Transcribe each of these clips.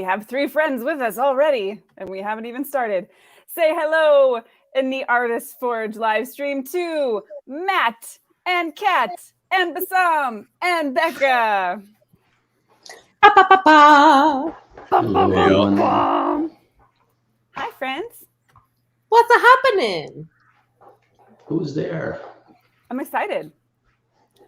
have 3 friends with us already, and we haven't even started. Say hello in the Artist Forge live stream to Matt and Kat and Bassam and Becca. Ba, ba, ba, ba. Bum, bum, bum, bum. Hi, friends. What's happening? Who's there? I'm excited.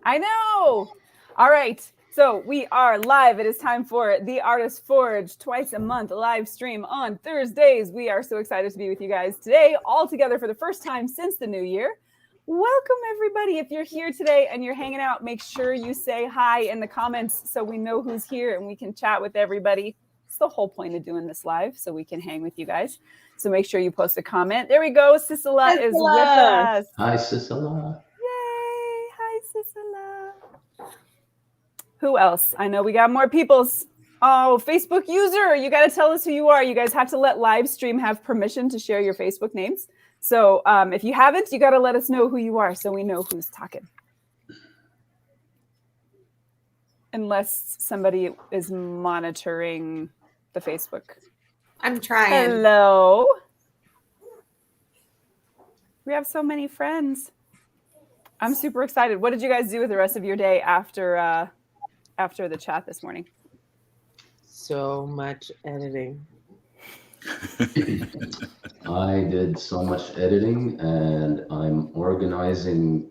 I know. All right. So we are live. It is time for the Artist Forge twice a month live stream on Thursdays. We are so excited to be with you guys today, all together for the first time since the new year. Welcome, everybody. If you're here today and you're hanging out, make sure you say hi in the comments so we know who's here and we can chat with everybody. It's the whole point of doing this live, so we can hang with you guys. So make sure you post a comment. There we go. Sisela is with us. Hi, Sisela. Yay. Hi, Sisela. Who else? I know we got more peoples. Oh, Facebook user. You got to tell us who you are. You guys have to let live stream have permission to share your Facebook names. So if you haven't, you got to let us know who you are so we know who's talking. Unless somebody is monitoring the Facebook. I'm trying. Hello. We have so many friends. I'm super excited. What did you guys do with the rest of your day after the chat this morning? So much editing. I did so much editing, and I'm organizing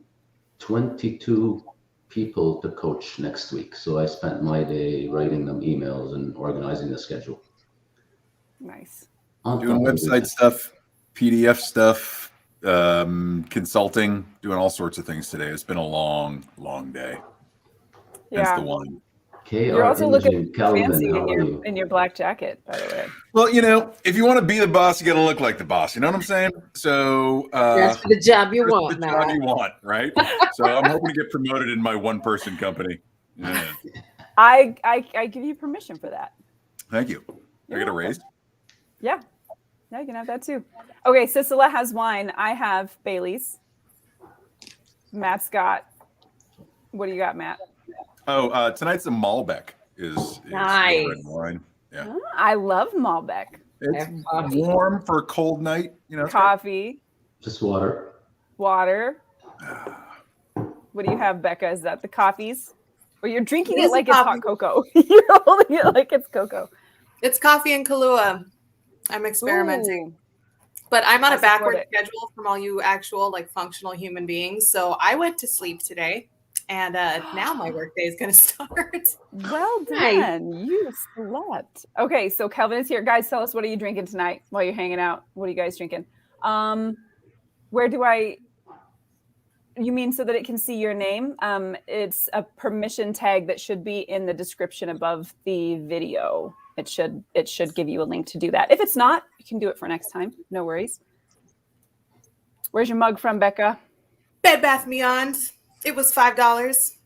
22 people to coach next week. So I spent my day writing them emails and organizing the schedule. Nice. Doing website stuff, PDF stuff, consulting, doing all sorts of things today. It's been a long, long day. Yeah. Hence the wine. You're also looking Calvin, fancy in your black jacket, by the way. Well, if you want to be the boss, you got to look like the boss. You know what I'm saying? So that's the job you want, the Matt. job you want, right? So I'm hoping to get promoted in my one-person company. Yeah. I give you permission for that. Thank you. I get a raise. Yeah. Yeah, you can have that too. Okay, Sisela has wine. I have Bailey's. Matt's got. What do you got, Matt? Oh, tonight's a Malbec is Nice. red wine. Yeah. Oh, I love Malbec. It's warm for a cold night. Coffee. Just water. Water. What do you have, Becca? Is that the coffees? Or you're drinking it like it's hot cocoa. You're holding it like it's cocoa. It's coffee and Kahlua. I'm experimenting. Ooh. But I'm on a backward schedule from all you actual functional human beings. So I went to sleep today. And now my workday is going to start. Well done. You slept. Okay, so Kelvin is here. Guys, tell us, what are you drinking tonight while you're hanging out? What are you guys drinking? Where do you mean so that it can see your name? It's a permission tag that should be in the description above the video. It should give you a link to do that. If it's not, you can do it for next time. No worries. Where's your mug from, Becca? Bed Bath & Beyond. It was $5.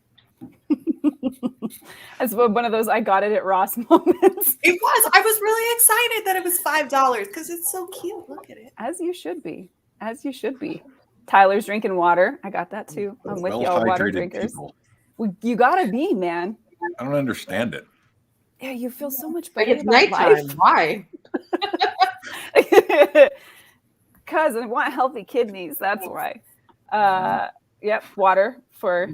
That's one of those I got it at Ross moments. It was. I was really excited that it was $5 because it's so cute. Look at it. As you should be. As you should be. Tyler's drinking water. I got that too. I'm with y'all water drinkers. Well, you gotta be, man. I don't understand it. Yeah, you feel so much better. It's nighttime. Why? Because I want healthy kidneys. That's why. Yep, water for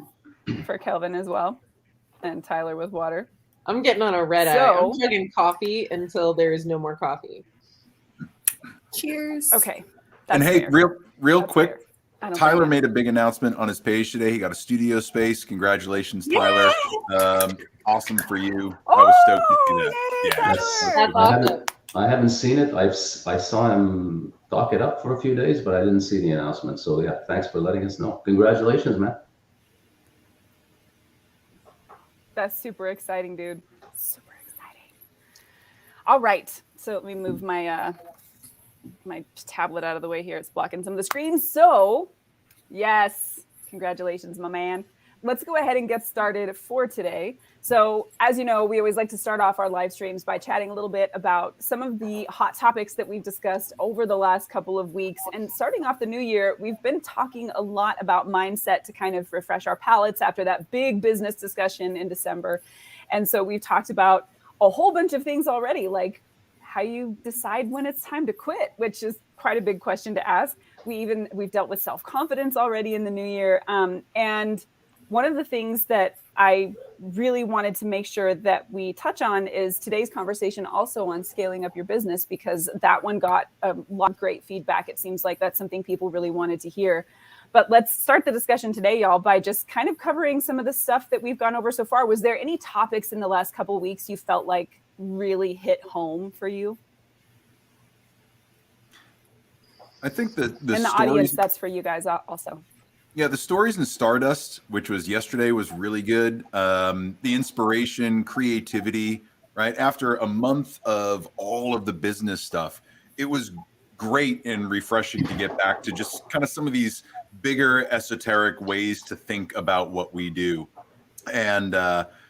Kelvin as well, and Tyler with water. I'm getting on a red eye. I'm chugging coffee until there is no more coffee. Cheers. Okay. And hey, fair. real quick, Tyler made a big announcement on his page today. He got a studio space. Congratulations, Tyler. Awesome for you. I was stoked to see that. That's awesome. I haven't seen it. I saw him talk it up for a few days, but I didn't see the announcement. So yeah, thanks for letting us know. Congratulations, man. That's super exciting, dude. Super exciting. All right. So let me move my my tablet out of the way here. It's blocking some of the screen. So yes, congratulations, my man. Let's go ahead and get started for today. So as you know, we always like to start off our live streams by chatting a little bit about some of the hot topics that we've discussed over the last couple of weeks. And starting off the new year, we've been talking a lot about mindset to kind of refresh our palates after that big business discussion in December. And so we've talked about a whole bunch of things already, like how you decide when it's time to quit, which is quite a big question to ask. We've dealt with self-confidence already in the new year. And one of the things that I really wanted to make sure that we touch on is today's conversation also on scaling up your business, because that one got a lot of great feedback. It seems like that's something people really wanted to hear. But let's start the discussion today, y'all, by just kind of covering some of the stuff that we've gone over so far. Was there any topics in the last couple of weeks you felt like really hit home for you? I think the in the audience, that's for you guys also. Yeah, the stories in Stardust, which was yesterday, was really good. The inspiration, creativity, right? After a month of all of the business stuff, it was great and refreshing to get back to just kind of some of these bigger esoteric ways to think about what we do. And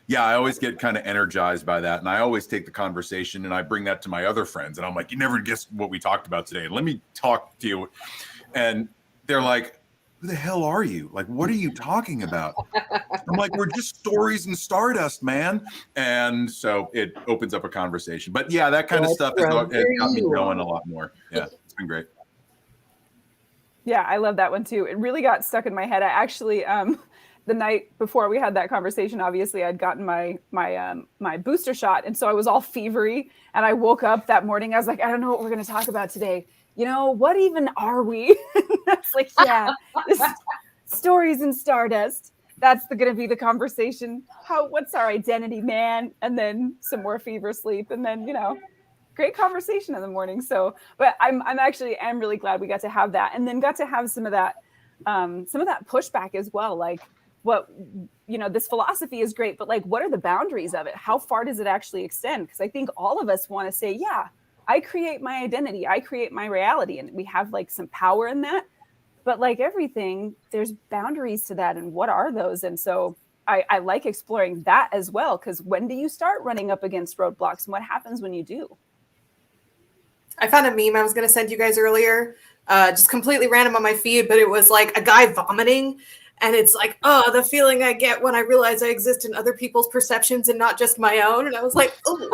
yeah, I always get kind of energized by that. And I always take the conversation and I bring that to my other friends. And I'm like, you never guessed what we talked about today. Let me talk to you. And they're like, who the hell are you? Like, what are you talking about? I'm like, we're just stories in Stardust, man. And so it opens up a conversation. But yeah, that kind of stuff has got me going a lot more. Yeah, it's been great. Yeah, I love that one too. It really got stuck in my head. I actually, the night before we had that conversation, obviously I'd gotten my booster shot. And so I was all fevery. And I woke up that morning. I was like, I don't know what we're going to talk about today. You know, what even are we? That's like, yeah, this stories in Stardust. That's going to be the conversation. What's our identity, man? And then some more fever sleep. And then, you know, great conversation in the morning. So, but I'm really glad we got to have that, and then got to have some of that pushback as well. Like, what, you know, this philosophy is great, but like, what are the boundaries of it? How far does it actually extend? Because I think all of us want to say, yeah, I create my identity, I create my reality, and we have like some power in that. But like everything, there's boundaries to that, and what are those? And so I like exploring that as well, because when do you start running up against roadblocks, and what happens when you do? I found a meme I was going to send you guys earlier, just completely random on my feed, but it was like a guy vomiting. And it's like, oh, the feeling I get when I realize I exist in other people's perceptions and not just my own. And I was like, oh,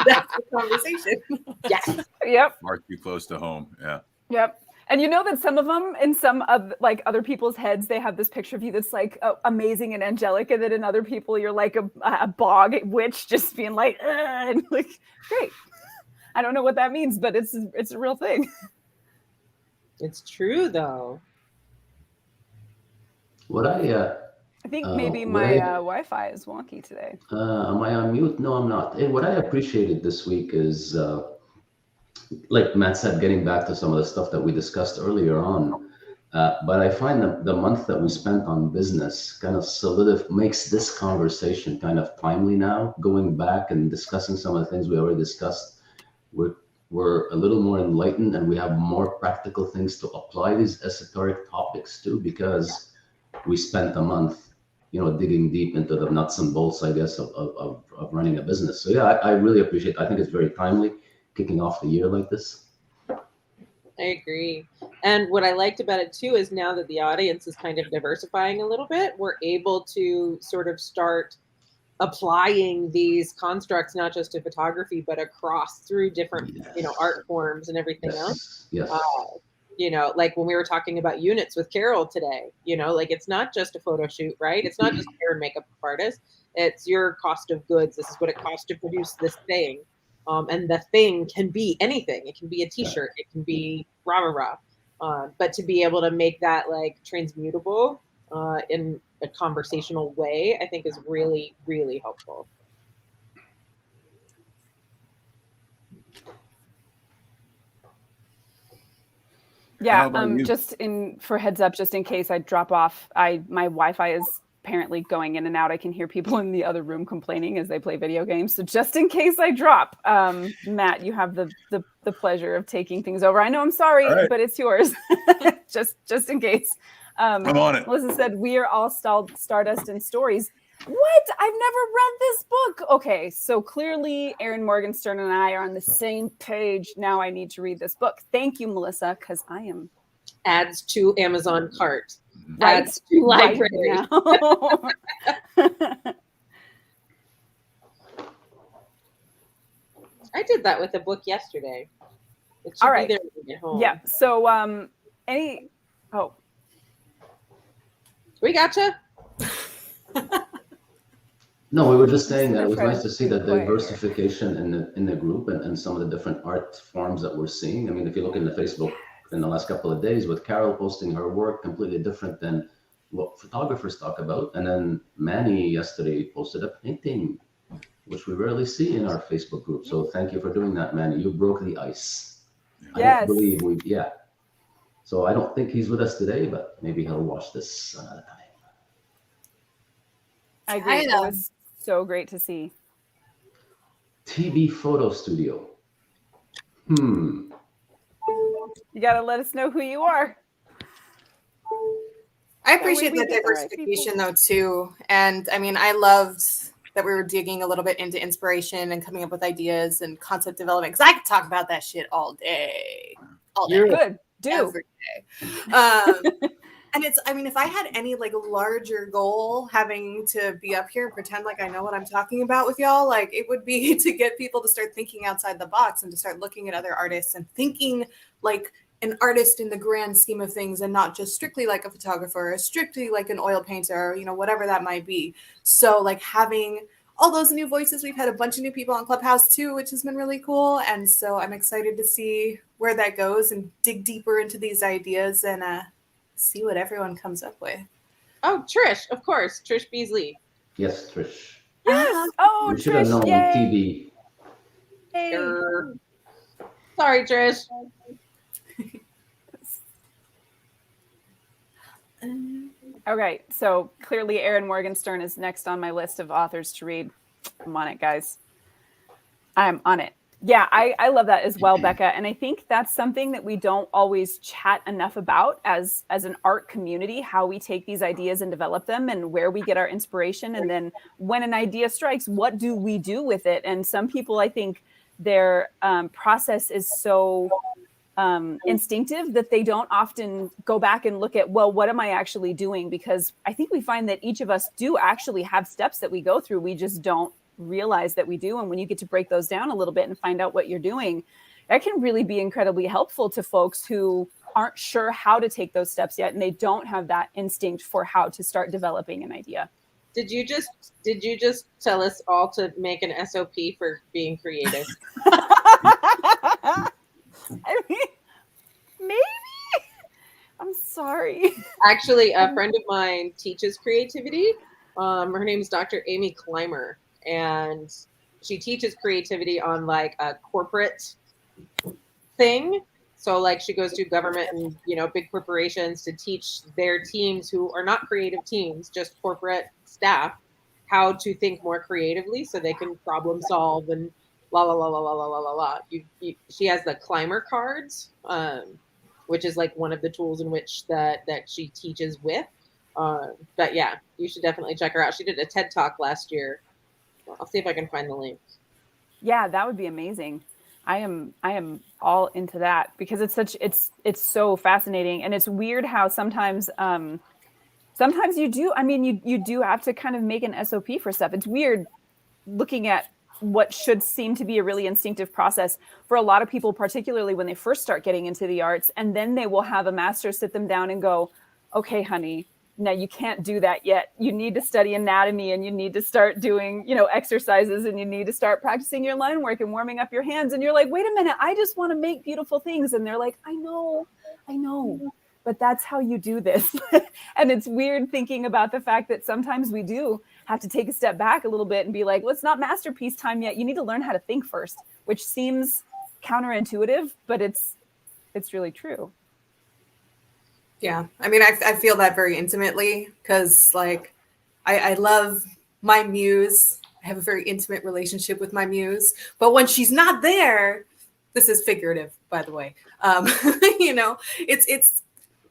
that's the conversation. Yes. Yep. Far too close to home. Yeah. Yep. And you know that some of them, in some of like other people's heads, they have this picture of you that's like amazing and angelic, and then in other people, you're like a bog witch, just being like, and like, great. I don't know what that means, but it's a real thing. It's true, though. I think maybe my Wi-Fi is wonky today. Am I on mute? No, I'm not. Hey, what I appreciated this week is, like Matt said, getting back to some of the stuff that we discussed earlier on. But I find that the month that we spent on business kind of makes this conversation kind of timely now. Going back and discussing some of the things we already discussed, we're a little more enlightened, and we have more practical things to apply these esoteric topics to, because we spent a month, you know, digging deep into the nuts and bolts, I guess, of running a business. So yeah, I really appreciate it. I think it's very timely kicking off the year like this. I agree. And what I liked about it too is now that the audience is kind of diversifying a little bit, we're able to sort of start applying these constructs not just to photography but across through different you know, art forms and everything else. Yes. You know, like when we were talking about units with Carol today, you know, like it's not just a photo shoot, right? It's not just hair and makeup artist. It's your cost of goods. This is what it costs to produce this thing. And the thing can be anything. It can be a t-shirt. It can be rah. But to be able to make that like transmutable in a conversational way, I think is really, really helpful. Yeah, just for heads up, just in case I drop off, my Wi-Fi is apparently going in and out. I can hear people in the other room complaining as they play video games. So just in case I drop, Matt, you have the pleasure of taking things over. I know I'm sorry, but it's yours. just in case. I'm on it. Melissa said, we are all Stardust and stories. What? I've never read this book. Okay, so clearly Aaron Morgenstern and I are on the same page. Now I need to read this book. Thank you, Melissa, because I am... Adds to Amazon cart. Right, adds to library. Right now. I did that with a book yesterday. It should All right. be there when you get home. Yeah. So We gotcha. No, we were just I'm saying that gonna it was try nice to to see be the quiet here. diversification in the group and some of the different art forms that we're seeing. I mean, if you look in the Facebook in the last couple of days with Carol posting her work, completely different than what photographers talk about. And then Manny yesterday posted a painting, which we rarely see in our Facebook group. So thank you for doing that, Manny. You broke the ice. I don't Yes. believe yeah. So I don't think he's with us today, but maybe he'll watch this another time. I agree. It was so great to see. TV photo studio. You got to let us know who you are. I appreciate that diversification though too. And I mean, I loved that we were digging a little bit into inspiration and coming up with ideas and concept development, because I could talk about that shit all day. You're good. Do. Every day. And it's, I mean, if I had any like larger goal having to be up here and pretend like I know what I'm talking about with y'all, like it would be to get people to start thinking outside the box and to start looking at other artists and thinking like an artist in the grand scheme of things, and not just strictly like a photographer or strictly like an oil painter, or, you know, whatever that might be. So like having all those new voices, we've had a bunch of new people on Clubhouse too, which has been really cool. And so I'm excited to see where that goes and dig deeper into these ideas and see what everyone comes up with. Oh, Trish, of course. Trish Beasley. Yes, Trish. Yes. Oh, we should have known TV. Sorry, Trish. Okay, so clearly Erin Morgenstern is next on my list of authors to read. I'm on it, guys. I'm on it. Yeah, I love that as well, Becca. And I think that's something that we don't always chat enough about as an art community, how we take these ideas and develop them and where we get our inspiration. And then when an idea strikes, what do we do with it? And some people, I think their process is so instinctive that they don't often go back and look at, well, what am I actually doing? Because I think we find that each of us do actually have steps that we go through. We just don't realize that we do. And when you get to break those down a little bit and find out what you're doing, that can really be incredibly helpful to folks who aren't sure how to take those steps yet, and they don't have that instinct for how to start developing an idea. Did you just tell us all to make an SOP for being creative? I mean, maybe. I'm sorry. Actually, a friend of mine teaches creativity. Her name is Dr. Amy Clymer, and she teaches creativity on like a corporate thing. So like she goes to government and, you know, big corporations to teach their teams who are not creative teams, just corporate staff, how to think more creatively so they can problem solve and la la la la la la la la la. She has the Clymer cards, which is like one of the tools in which that she teaches with. But yeah, you should definitely check her out. She did a TED Talk last year. I'll see if I can find the link. Yeah, that would be amazing. I am all into that because it's so fascinating, and it's weird how sometimes you do. I mean, you do have to kind of make an SOP for stuff. It's weird looking at what should seem to be a really instinctive process for a lot of people, particularly when they first start getting into the arts, and then they will have a master sit them down and go, okay, honey, no, you can't do that yet. You need to study anatomy, and you need to start doing, you know, exercises, and you need to start practicing your line work and warming up your hands. And you're like, wait a minute, I just want to make beautiful things. And they're like, I know, but that's how you do this. And it's weird thinking about the fact that sometimes we do have to take a step back a little bit and be like, well, it's not masterpiece time yet. You need to learn how to think first, which seems counterintuitive, but it's really true. Yeah. I mean, I feel that very intimately because like I love my muse. I have a very intimate relationship with my muse, but when she's not there, this is figurative, by the way. You know, it's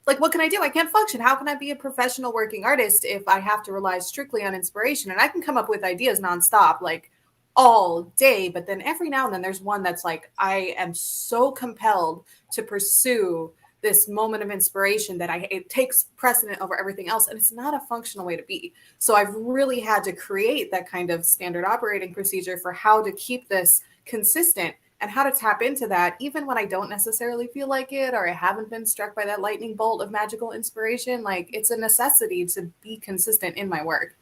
like, what can I do? I can't function. How can I be a professional working artist if I have to rely strictly on inspiration? And I can come up with ideas nonstop, like all day, but then every now and then there's one that's like, I am so compelled to pursue this moment of inspiration that it takes precedent over everything else. And it's not a functional way to be. So I've really had to create that kind of standard operating procedure for how to keep this consistent and how to tap into that, even when I don't necessarily feel like it, or I haven't been struck by that lightning bolt of magical inspiration. Like, it's a necessity to be consistent in my work.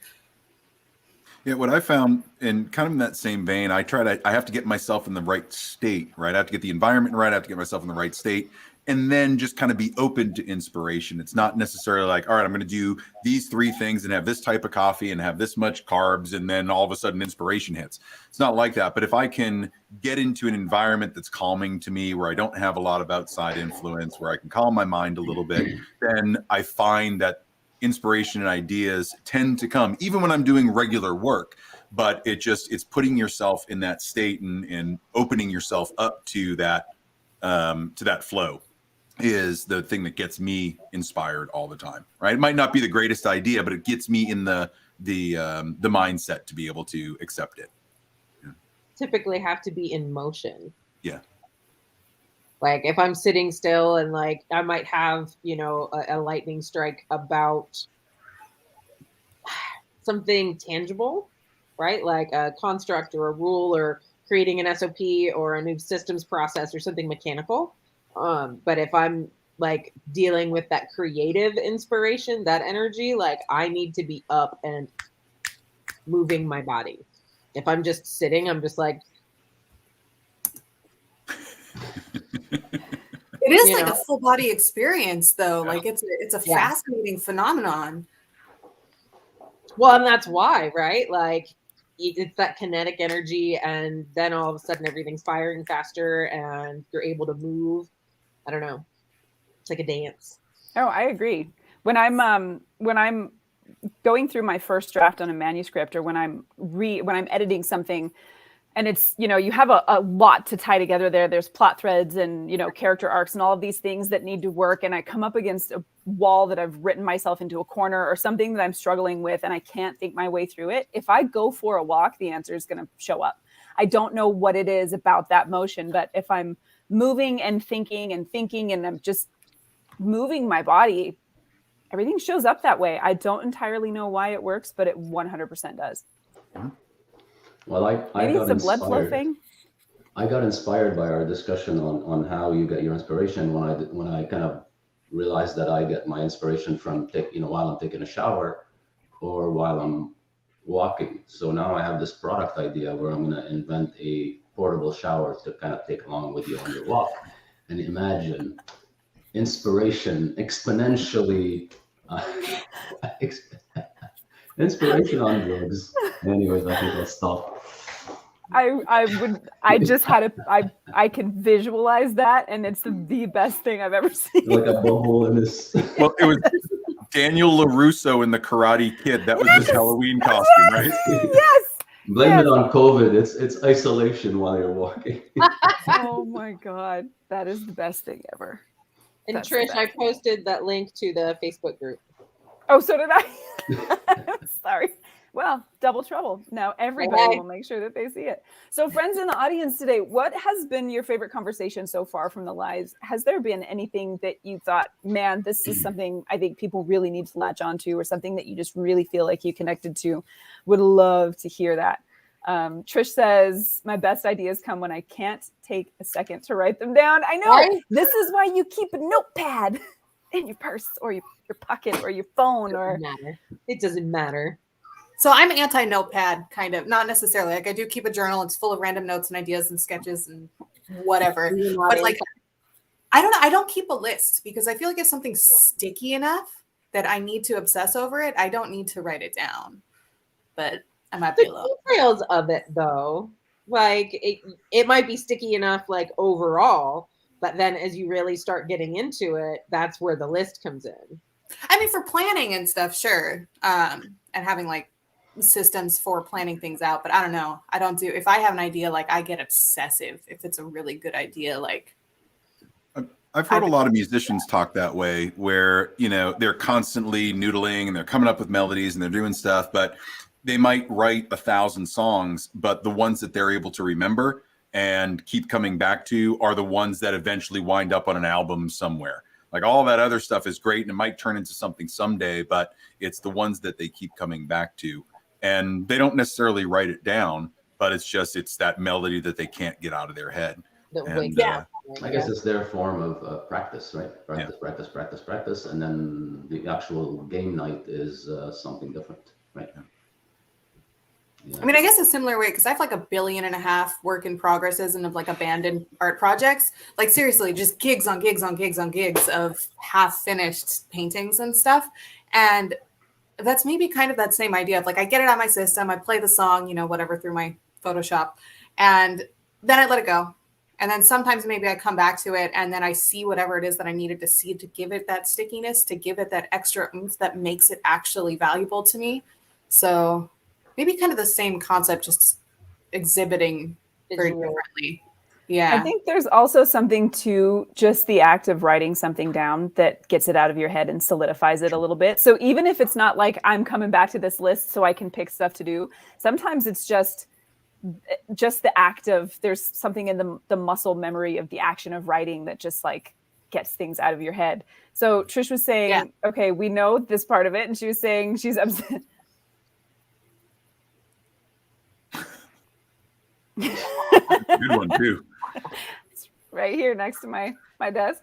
Yeah, what I found, in kind of in that same vein, I have to get myself in the right state, right? I have to get the environment right. I have to get myself in the right state, and then just kind of be open to inspiration. It's not necessarily like, all right, I'm going to do these 3 things and have this type of coffee and have this much carbs, and then all of a sudden inspiration hits. It's not like that. But if I can get into an environment that's calming to me, where I don't have a lot of outside influence, where I can calm my mind a little bit, then I find that inspiration and ideas tend to come even when I'm doing regular work. But it's putting yourself in that state and opening yourself up to that flow is the thing that gets me inspired all the time, right? It might not be the greatest idea, but it gets me in the mindset to be able to accept it. Yeah. Typically have to be in motion. Yeah. Like if I'm sitting still and like I might have, a lightning strike about something tangible, right? Like a construct or a rule or creating an SOP or a new systems process or something mechanical. But if I'm like dealing with that creative inspiration, that energy, like I need to be up and moving my body. If I'm just sitting, I'm just like, it is like a full body experience though. Yeah. Like it's a fascinating phenomenon. Well, and that's why, right? Like it's that kinetic energy, and then all of a sudden everything's firing faster and you're able to move. I don't know. It's like a dance. Oh, I agree. When I'm going through my first draft on a manuscript, or when I'm editing something, and it's, you have a lot to tie together there. There's plot threads and, character arcs and all of these things that need to work. And I come up against a wall that I've written myself into a corner, or something that I'm struggling with, and I can't think my way through it. If I go for a walk, the answer is going to show up. I don't know what it is about that motion, but if I'm moving and thinking and I'm just moving my body, everything shows up that way. I don't entirely know why it works, but it 100% does. Well, I maybe got it's a blood flow thing. I got inspired by our discussion on how you get your inspiration when I kind of realized that I get my inspiration from while I'm taking a shower or while I'm walking. So now I have this product idea where I'm going to invent a portable shower to kind of take along with you on your walk. And imagine inspiration exponentially. Inspiration on drugs. Anyways, I think I'll stop. I can visualize that, and it's the best thing I've ever seen. Like a bubble in this. Well, it was Daniel LaRusso in The Karate Kid. That was his Halloween costume, right? Yes. Blame it on COVID. It's isolation while you're walking. Oh my God, that is the best thing ever. And that's Trish, I posted that link to the Facebook group. Oh, so did I. Sorry. Well, double trouble. Now everybody will make sure that they see it. So friends in the audience today, what has been your favorite conversation so far from the lives? Has there been anything that you thought, man, this is something I think people really need to latch onto, or something that you just really feel like you connected to? Would love to hear that. Trish says, my best ideas come when I can't take a second to write them down. I know. Right? This is why you keep a notepad in your purse or your pocket or your phone. It doesn't matter. So I'm anti-notepad, kind of. Not necessarily. Like I do keep a journal. It's full of random notes and ideas and sketches and whatever. But like, I don't know. I don't keep a list because I feel like if something's sticky enough that I need to obsess over it, I don't need to write it down. But I might be a little details of it though. Like it might be sticky enough like overall, but then as you really start getting into it, that's where the list comes in. I mean, for planning and stuff, sure. And having like systems for planning things out, but I don't know. I don't do, if I have an idea, like I get obsessive if it's a really good idea. Like I've heard a lot of musicians talk that way, where, they're constantly noodling and they're coming up with melodies and they're doing stuff, but they might write 1,000 songs, but the ones that they're able to remember and keep coming back to are the ones that eventually wind up on an album somewhere. Like all that other stuff is great and it might turn into something someday, but it's the ones that they keep coming back to. And they don't necessarily write it down, but it's that melody that they can't get out of their head. That And, wakes yeah. up, I guess it's their form of practice, right? Yeah. Practice, and then the actual game night is something different, right? Yeah. I mean, I guess a similar way, because I have like 1.5 billion work in progresses and of like abandoned art projects. Like seriously, just gigs on gigs on gigs on gigs of half finished paintings and stuff. And that's maybe kind of that same idea of like, I get it on my system, I play the song, you know, whatever, through my Photoshop, and then I let it go. And then sometimes maybe I come back to it and then I see whatever it is that I needed to see to give it that stickiness, to give it that extra oomph that makes it actually valuable to me. So maybe kind of the same concept, just exhibiting very Visual. differently. Yeah. I think there's also something to just the act of writing something down that gets it out of your head and solidifies it a little bit. So even if it's not like I'm coming back to this list so I can pick stuff to do, sometimes it's just the act of, there's something in the muscle memory of the action of writing that just like gets things out of your head. So Trish was saying, okay, we know this part of it. And she was saying she's upset. Good one too. It's right here next to my desk.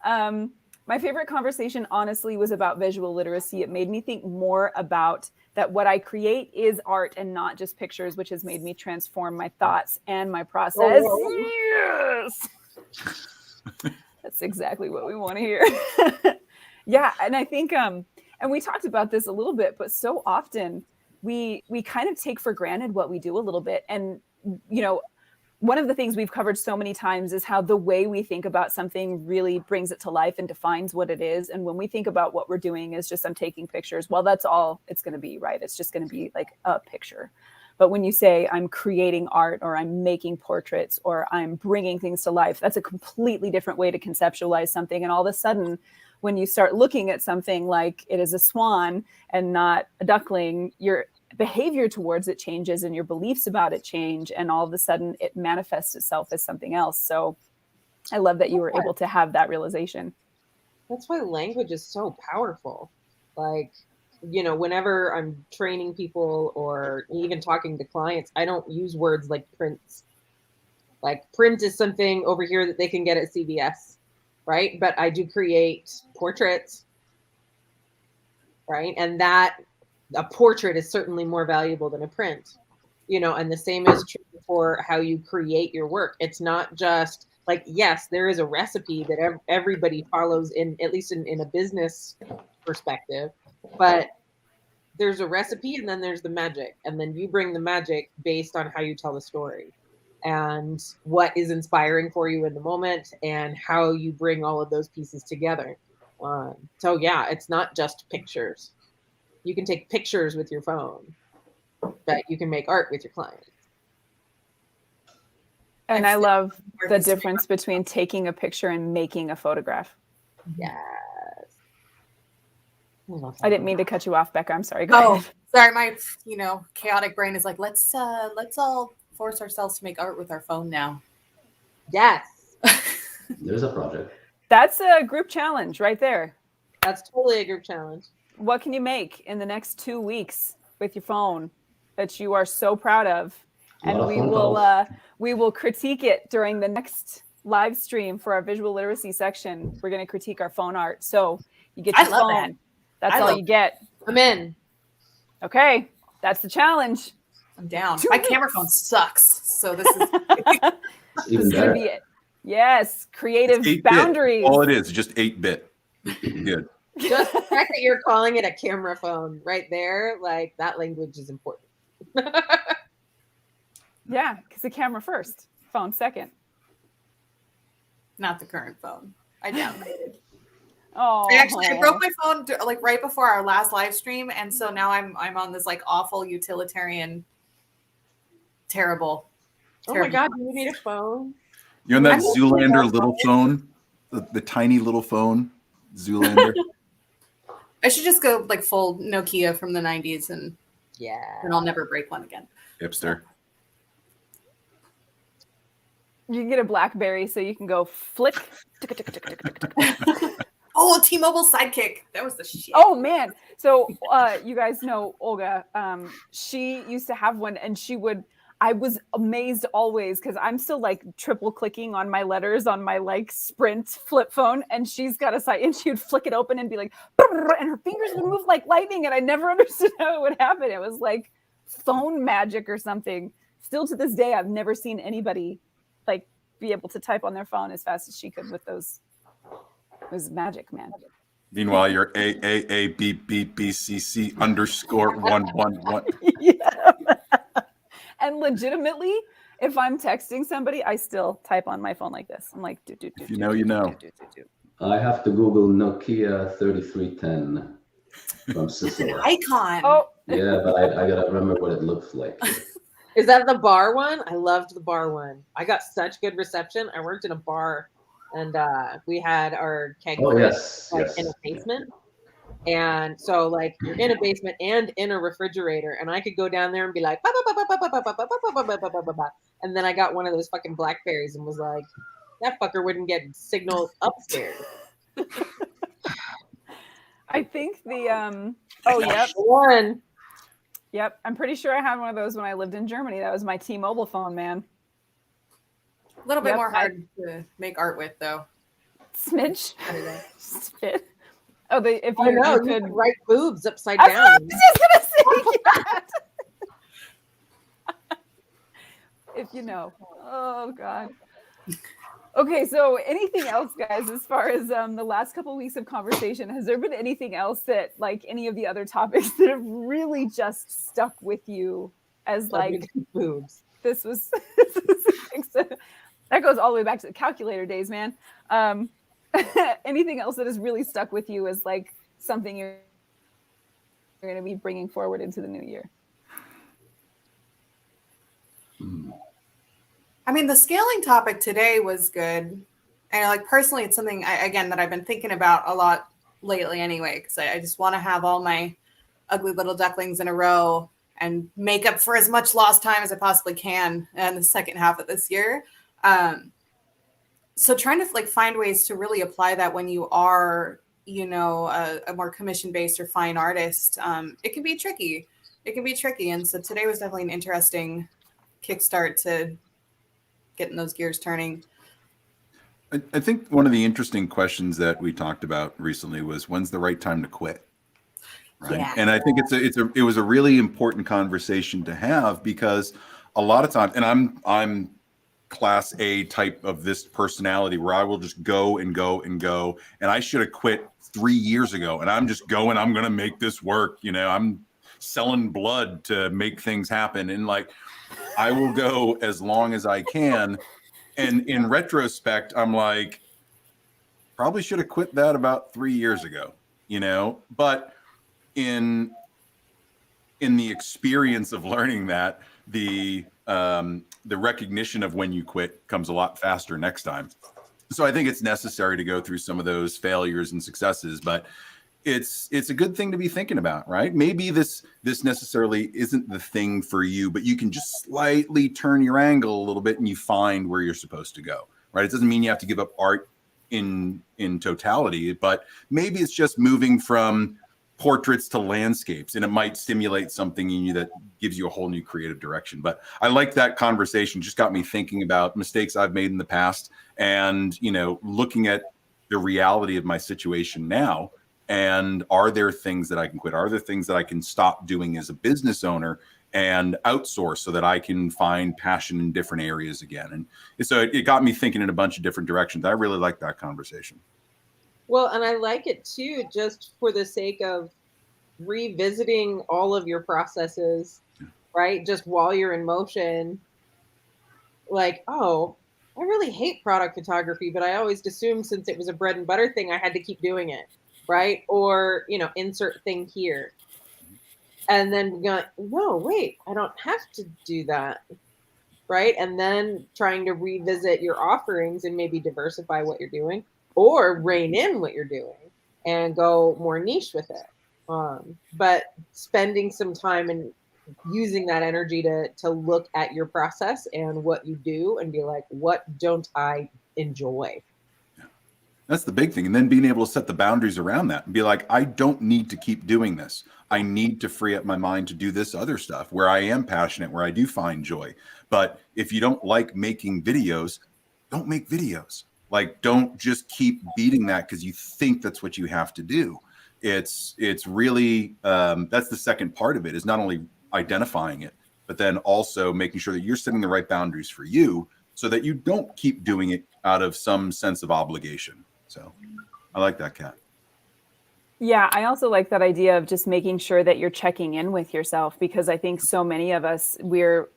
My favorite conversation, honestly, was about visual literacy. It made me think more about that what I create is art and not just pictures, which has made me transform my thoughts and my process. Yes! That's exactly what we want to hear. Yeah, and I think, and we talked about this a little bit, but so often we kind of take for granted what we do a little bit. And, you know, one of the things we've covered so many times is how the way we think about something really brings it to life and defines what it is. And when we think about what we're doing is just I'm taking pictures, well, that's all it's going to be, right? It's just going to be like a picture. But when you say I'm creating art or I'm making portraits or I'm bringing things to life, that's a completely different way to conceptualize something. And all of a sudden, when you start looking at something like it is a swan and not a duckling, your behavior towards it changes and your beliefs about it change. And all of a sudden it manifests itself as something else. So I love that you were able to have that realization. That's why language is so powerful. Like, you know, whenever I'm training people or even talking to clients, I don't use words like prints. Like print is something over here that they can get at CVS, right? But I do create portraits, right? And that a portrait is certainly more valuable than a print, you know, and the same is true for how you create your work. It's not just like, yes, there is a recipe that everybody follows in, at least in a business perspective, but there's a recipe and then there's the magic. And then you bring the magic based on how you tell the story and what is inspiring for you in the moment and how you bring all of those pieces together. So yeah, it's not just pictures. You can take pictures with your phone, but you can make art with your clients. And I love the difference between taking a picture and making a photograph. Yes. I didn't mean to cut you off, Becca. I'm sorry. Go ahead. Sorry. My, chaotic brain is like, let's all force ourselves to make art with our phone now. Yes. There's a project. That's a group challenge right there. That's totally a group challenge. What can you make in the next 2 weeks with your phone that you are so proud of? And we will critique it during the next live stream for our visual literacy section. We're going to critique our phone art. So you get your phone. That. That's all you get. I'm in. Okay. That's the challenge. I'm down. My camera phone sucks. So this is Even better. Be it. Yes. Creative boundaries. All it is, just 8-bit. Good. Just the fact that you're calling it a camera phone right there, like that language is important. Yeah, because the camera first, phone second. not the current phone. I downgraded. Oh, I broke my phone like right before our last live stream, and so now I'm on this like awful utilitarian, terrible. Oh my god, do you need a phone? You're on that Zoolander little phone, the tiny little phone, Zoolander. I should just go like full Nokia from the 90s, and I'll never break one again. Hipster. You can get a BlackBerry so you can go flick. Oh, T-Mobile Sidekick. That was the shit. Oh, man. So you guys know Olga. She used to have one, and she would, I was amazed always because I'm still like triple clicking on my letters on my like Sprint flip phone, and she's got a site, and she would flick it open and be like, and her fingers would move like lightning, and I never understood how it would happen. It was like phone magic or something. Still to this day, I've never seen anybody like be able to type on their phone as fast as she could with those. It was magic, man. Meanwhile, you're AAABBBCC_111. Yeah. And legitimately, if I'm texting somebody, I still type on my phone like this. I'm like, do. If you know, you know. I have to Google Nokia 3310 from Sicily. Icon. Oh, Yeah, but I gotta remember what it looks like. Is that the bar one? I loved the bar one. I got such good reception. I worked in a bar, and we had our keg yes, in a basement. And so like you're in a basement and in a refrigerator, and I could go down there and be like, and then I got one of those fucking Blackberries and was like, that fucker wouldn't get signal upstairs. I think the yep. One. Yep. I'm pretty sure I had one of those when I lived in Germany. That was my T-Mobile phone, man. A little bit more hard to make art with, though. Smidge. Spit. Oh, if you could write boobs upside down. I was just gonna say that. If you know. Oh God. Okay, so anything else, guys, as far as the last couple of weeks of conversation, has there been anything else that, like any of the other topics that have really just stuck with you as like boobs? This was that goes all the way back to the calculator days, man. Anything else that has really stuck with you as like something you're going to be bringing forward into the new year? I mean, the scaling topic today was good. And like personally, it's something that I've been thinking about a lot lately anyway, because I just want to have all my ugly little ducklings in a row and make up for as much lost time as I possibly can in the second half of this year. So trying to like find ways to really apply that when you are, a more commission-based or fine artist, it can be tricky. And so today was definitely an interesting kickstart to getting those gears turning. I think one of the interesting questions that we talked about recently was, when's the right time to quit? Right. Yeah. And I think it was a really important conversation to have, because a lot of times, and I'm class A type of this personality where I will just go and go and go. And I should have quit 3 years ago, and I'm just going, I'm going to make this work. I'm selling blood to make things happen. And like, I will go as long as I can. And in retrospect, I'm like, probably should have quit that about 3 years ago, but in the experience of learning that, the recognition of when you quit comes a lot faster next time. So I think it's necessary to go through some of those failures and successes, but it's a good thing to be thinking about, right? Maybe this necessarily isn't the thing for you, but you can just slightly turn your angle a little bit and you find where you're supposed to go, right? It doesn't mean you have to give up art in totality, but maybe it's just moving from portraits to landscapes, and it might stimulate something in you that gives you a whole new creative direction. But I like that conversation. Just got me thinking about mistakes I've made in the past, and looking at the reality of my situation now. And are there things that I can quit? Are there things that I can stop doing as a business owner and outsource so that I can find passion in different areas again? And so it got me thinking in a bunch of different directions. I really like that conversation. Well, and I like it too, just for the sake of revisiting all of your processes, right? Just while you're in motion, like, oh, I really hate product photography, but I always assumed since it was a bread and butter thing, I had to keep doing it, right? Or, insert thing here. And then going, no, wait, I don't have to do that, right? And then trying to revisit your offerings and maybe diversify what you're doing, or rein in what you're doing and go more niche with it. But spending some time and using that energy to look at your process and what you do and be like, what don't I enjoy? That's the big thing. And then being able to set the boundaries around that and be like, I don't need to keep doing this. I need to free up my mind to do this other stuff where I am passionate, where I do find joy. But if you don't like making videos, don't make videos. Like, don't just keep beating that because you think that's what you have to do. It's really, that's the second part of it, is not only identifying it, but then also making sure that you're setting the right boundaries for you so that you don't keep doing it out of some sense of obligation. So I like that, Kat. Yeah, I also like that idea of just making sure that you're checking in with yourself, because I think so many of us, we're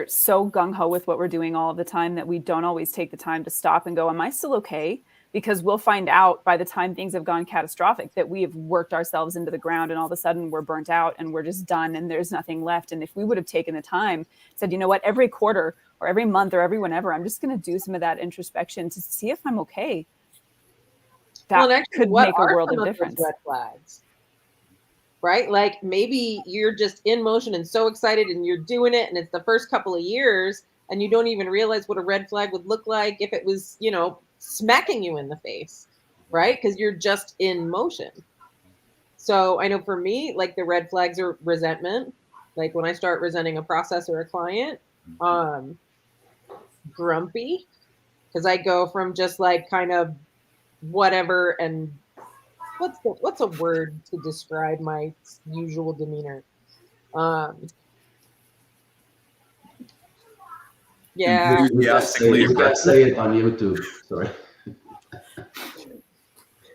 so gung-ho with what we're doing all of the time that we don't always take the time to stop and go, am I still okay? Because we'll find out by the time things have gone catastrophic that we have worked ourselves into the ground and all of a sudden we're burnt out and we're just done and there's nothing left. And if we would have taken the time, said, you know what, every quarter or every month or every whenever, I'm just going to do some of that introspection to see if I'm okay. That actually, could make a world of difference. Red flags, right? Like, maybe you're just in motion and so excited and you're doing it and it's the first couple of years and you don't even realize what a red flag would look like if it was, you know, smacking you in the face, right? Because you're just in motion. So I know for me, like, the red flags are resentment. Like, when I start resenting a process or a client, grumpy, because I go from just like kind of whatever, and what's a word to describe my usual demeanor? Yeah. We can't say it on YouTube. Sorry.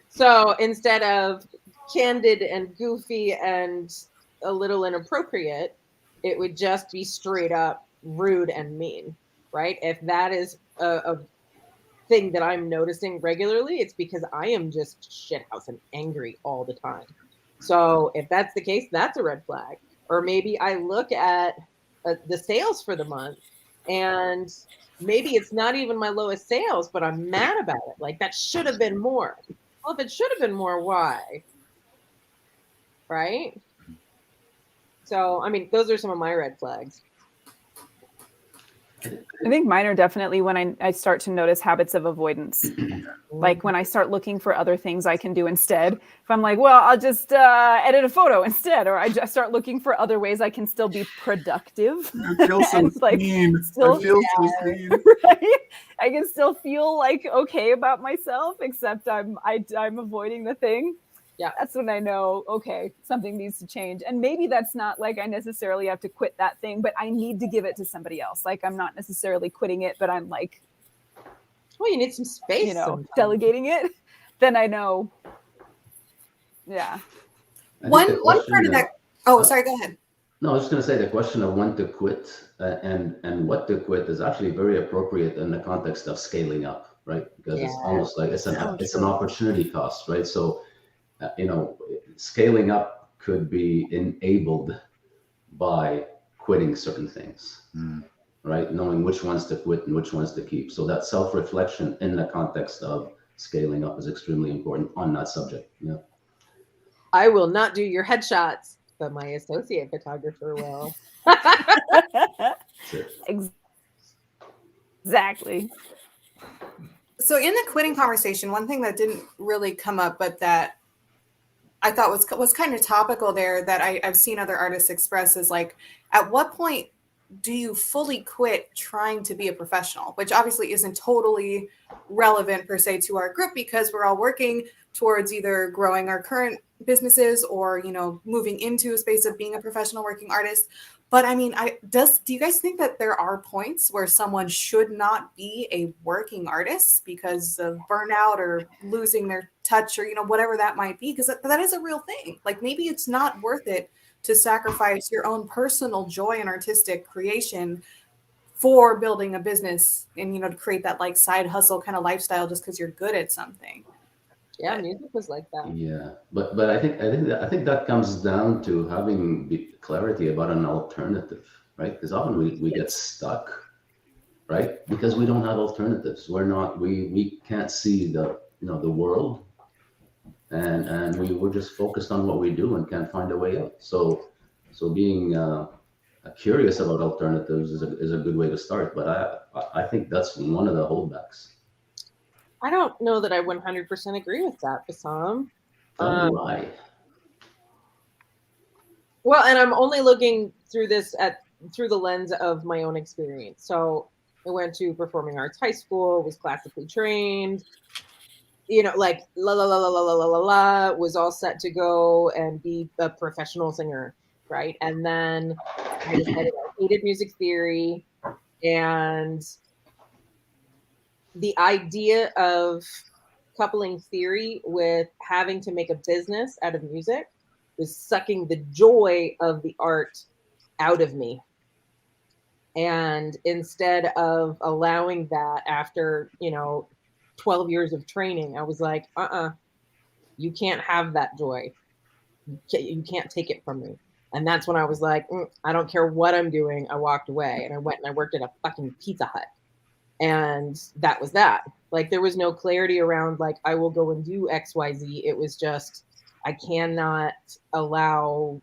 So instead of candid and goofy and a little inappropriate, it would just be straight up rude and mean, right? If that is a thing that I'm noticing regularly, it's because I am just shithouse and angry all the time. So if that's the case, that's a red flag. Or maybe I look at the sales for the month and maybe it's not even my lowest sales, but I'm mad about it. Like, that should have been more. Well, if it should have been more, why? Right? So, I mean, those are some of my red flags. I think mine are definitely when I start to notice habits of avoidance. Like when I start looking for other things I can do instead. If I'm like, well, I'll just edit a photo instead, or I just start looking for other ways I can still be productive. I feel so seen. I feel so seen. Right? I can still feel like okay about myself, except I'm avoiding the thing. Yeah, that's when I know, okay, something needs to change. And maybe that's not like I necessarily have to quit that thing, but I need to give it to somebody else. Like, I'm not necessarily quitting it, but I'm like, well, you need some space, you know, delegating it. Then I know. Yeah. One part of that. Oh, sorry. Go ahead. No, I was just going to say the question of when to quit and what to quit is actually very appropriate in the context of scaling up, right? Because it's almost like it's an opportunity cost, right? So, you know, scaling up could be enabled by quitting certain things, right? Knowing which ones to quit and which ones to keep. So that self-reflection in the context of scaling up is extremely important on that subject. Yeah. I will not do your headshots, but my associate photographer will. Exactly. So in the quitting conversation, one thing that didn't really come up, but that I thought was kind of topical there that I've seen other artists express is like, at what point do you fully quit trying to be a professional? Which obviously isn't totally relevant per se to our group, because we're all working towards either growing our current businesses or, you know, moving into a space of being a professional working artist. But I mean, do you guys think that there are points where someone should not be a working artist because of burnout or losing their touch or, you know, whatever that might be? Because that is a real thing. Like, maybe it's not worth it to sacrifice your own personal joy and artistic creation for building a business and, you know, to create that like side hustle kind of lifestyle just because you're good at something. Yeah, music was like that. Yeah, but I think that comes down to having clarity about an alternative, right? Because often we get stuck, right? Because we don't have alternatives. We can't see the world, and we're just focused on what we do and can't find a way out. So being curious about alternatives is a good way to start. But I think that's one of the holdbacks. I don't know that I 100% agree with that, Bassam. Tell me why. Well, and I'm only looking through this through the lens of my own experience. So I went to performing arts high school, was classically trained, like la la la la la la la la, was all set to go and be a professional singer, right? And then I decided I hated music theory, and the idea of coupling theory with having to make a business out of music was sucking the joy of the art out of me. And instead of allowing that after, 12 years of training, I was like, you can't have that joy. You can't take it from me. And that's when I was like, I don't care what I'm doing. I walked away and I went and I worked at a fucking Pizza Hut. And that was that. Like, there was no clarity around, like, I will go and do XYZ. It was just, I cannot allow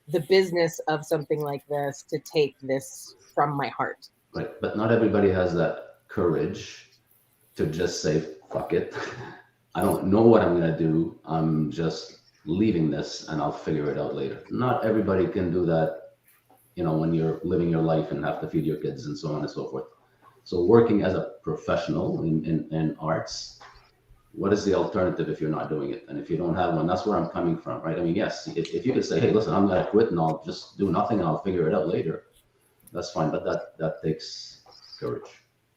the business of something like this to take this from my heart. Right. But not everybody has that courage to just say, fuck it. I don't know what I'm going to do. I'm just leaving this and I'll figure it out later. Not everybody can do that, when you're living your life and have to feed your kids and so on and so forth. So working as a professional in arts, what is the alternative if you're not doing it? And if you don't have one, that's where I'm coming from, right? I mean, yes, if you could say, hey, listen, I'm going to quit and I'll just do nothing and I'll figure it out later, that's fine. But that takes courage.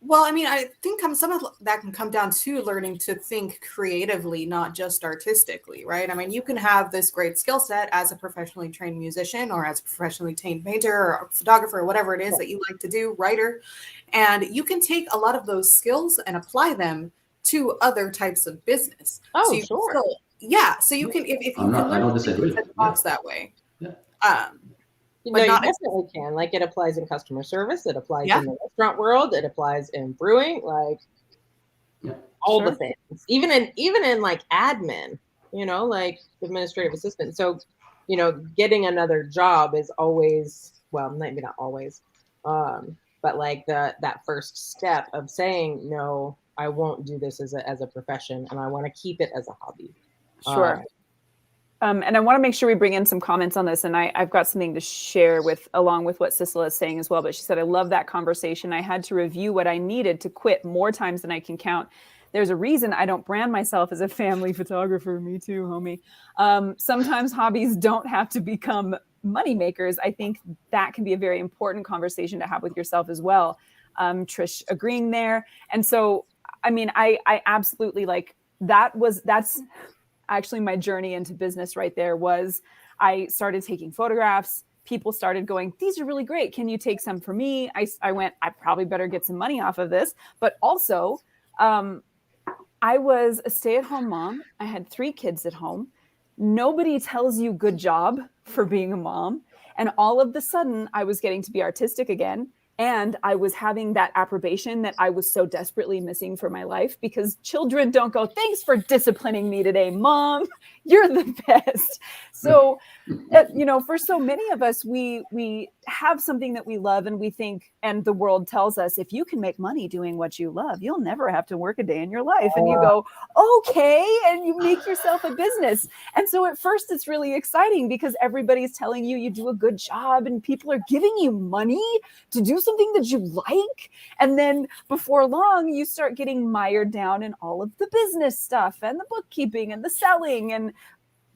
Well, I mean, I think some of that can come down to learning to think creatively, not just artistically, right? I mean, you can have this great skill set as a professionally trained musician or as a professionally trained painter or photographer, or whatever it is that you like to do, writer, and you can take a lot of those skills and apply them to other types of business. Oh, so you sure. Can still, yeah. So you can, if you can learn I don't to think disagree. outside the box that way. Yeah. No, you definitely can. Like, it applies in customer service. It applies in the restaurant world. It applies in brewing. Like, all the things. Even in like admin, like administrative assistant. So, getting another job is always, well, maybe not always, but like that first step of saying, no, I won't do this as a profession, and I want to keep it as a hobby. Sure. And I want to make sure we bring in some comments on this. And I've got something to share along with what Sissela is saying as well. But she said, I love that conversation. I had to review what I needed to quit more times than I can count. There's a reason I don't brand myself as a family photographer. Me too, homie. Sometimes hobbies don't have to become money makers. I think that can be a very important conversation to have with yourself as well. Trish agreeing there. And so, I mean, I absolutely that's actually my journey into business right there. Was I started taking photographs. People started going, these are really great. Can you take some for me? I went, I probably better get some money off of this. But also, I was a stay-at-home mom. I had 3 kids at home. Nobody tells you good job for being a mom. And all of the sudden, I was getting to be artistic again. And I was having that approbation that I was so desperately missing for my life, because children don't go, thanks for disciplining me today, Mom. You're the best. So, for so many of us, we have something that we love, and we think, and the world tells us, if you can make money doing what you love, you'll never have to work a day in your life. And you go, okay, and you make yourself a business. And so at first it's really exciting because everybody's telling you you do a good job and people are giving you money to do something that you like. And then before long, you start getting mired down in all of the business stuff and the bookkeeping and the selling and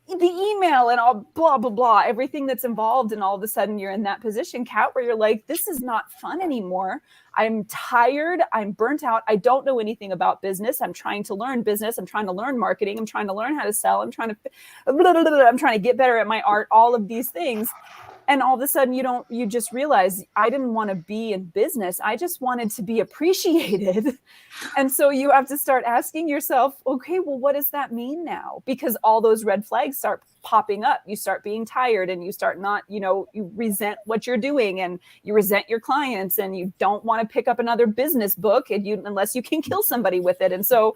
the email and all blah, blah, blah, everything that's involved. And all of a sudden you're in that position, Kat, where you're like, this is not fun anymore. I'm tired. I'm burnt out. I don't know anything about business. I'm trying to learn business. I'm trying to learn marketing. I'm trying to learn how to sell. I'm trying to get better at my art, all of these things. And all of a sudden you just realize I didn't want to be in business. I just wanted to be appreciated. And so you have to start asking yourself, okay, well, what does that mean now? Because all those red flags start popping up. You start being tired and you start not, you resent what you're doing and you resent your clients and you don't want to pick up another business book unless you can kill somebody with it. And so,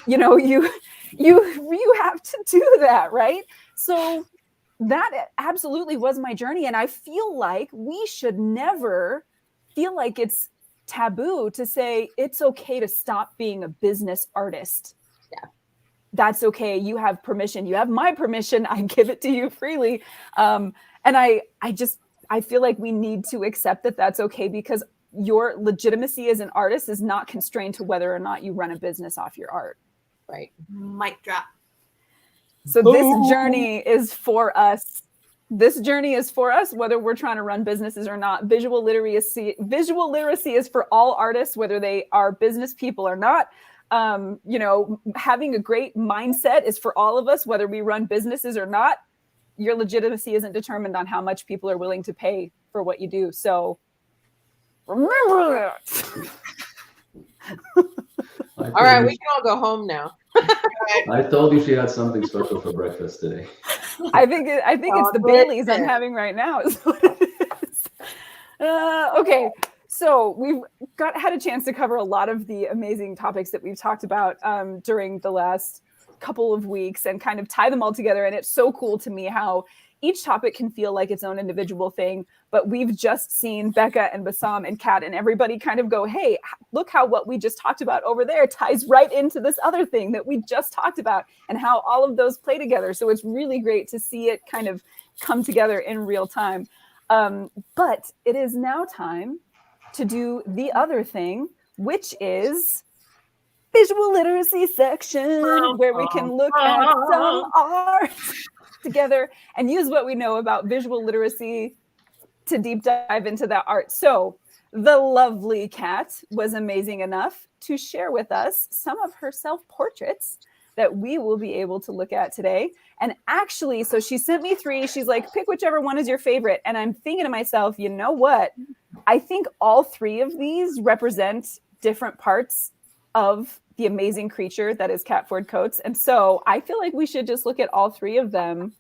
you have to do that, right? So that absolutely was my journey. And I feel like we should never feel like it's taboo to say it's okay to stop being a business artist. Yeah. That's okay. You have permission. You have my permission. I give it to you freely. And I feel like we need to accept that that's okay, because your legitimacy as an artist is not constrained to whether or not you run a business off your art. Right. Mic drop. So this journey is for us. This journey is for us, whether we're trying to run businesses or not. Visual literacy is for all artists, whether they are business people or not. Having a great mindset is for all of us, whether we run businesses or not. Your legitimacy isn't determined on how much people are willing to pay for what you do. So remember that. All right, we can all go home now. I told you she had something special for breakfast today. I think it's the Baileys I'm having right now is what it is. Okay, so we've had a chance to cover a lot of the amazing topics that we've talked about during the last couple of weeks and kind of tie them all together. And it's so cool to me how each topic can feel like its own individual thing, but we've just seen Becca and Bassam and Kat and everybody kind of go, hey, look how what we just talked about over there ties right into this other thing that we just talked about, and how all of those play together. So it's really great to see it kind of come together in real time. But it is now time to do the other thing, which is visual literacy section, where we can look at some art together and use what we know about visual literacy to deep dive into that art. So the lovely Kat was amazing enough to share with us some of her self-portraits that we will be able to look at today. And actually, so she sent me 3. She's like, pick whichever one is your favorite. And I'm thinking to myself, you know what? I think all 3 of these represent different parts of the amazing creature that is Kat Ford Coates. And so I feel like we should just look at all 3 of them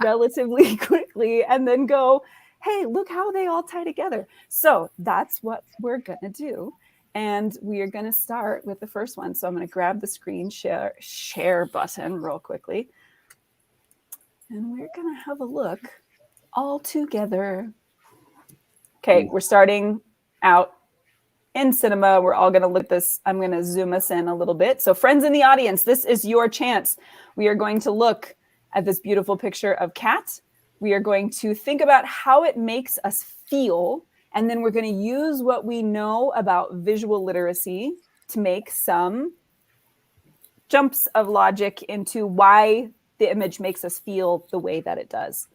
relatively quickly and then go, hey, look how they all tie together. So that's what we're going to do. And we are going to start with the first one. So I'm going to grab the screen share button real quickly. And we're going to have a look all together. Okay, we're starting out in cinema. We're all going to look at this. I'm going to zoom us in a little bit. So friends in the audience, this is your chance. We are going to look at this beautiful picture of Kat. We are going to think about how it makes us feel. And then we're going to use what we know about visual literacy to make some jumps of logic into why the image makes us feel the way that it does.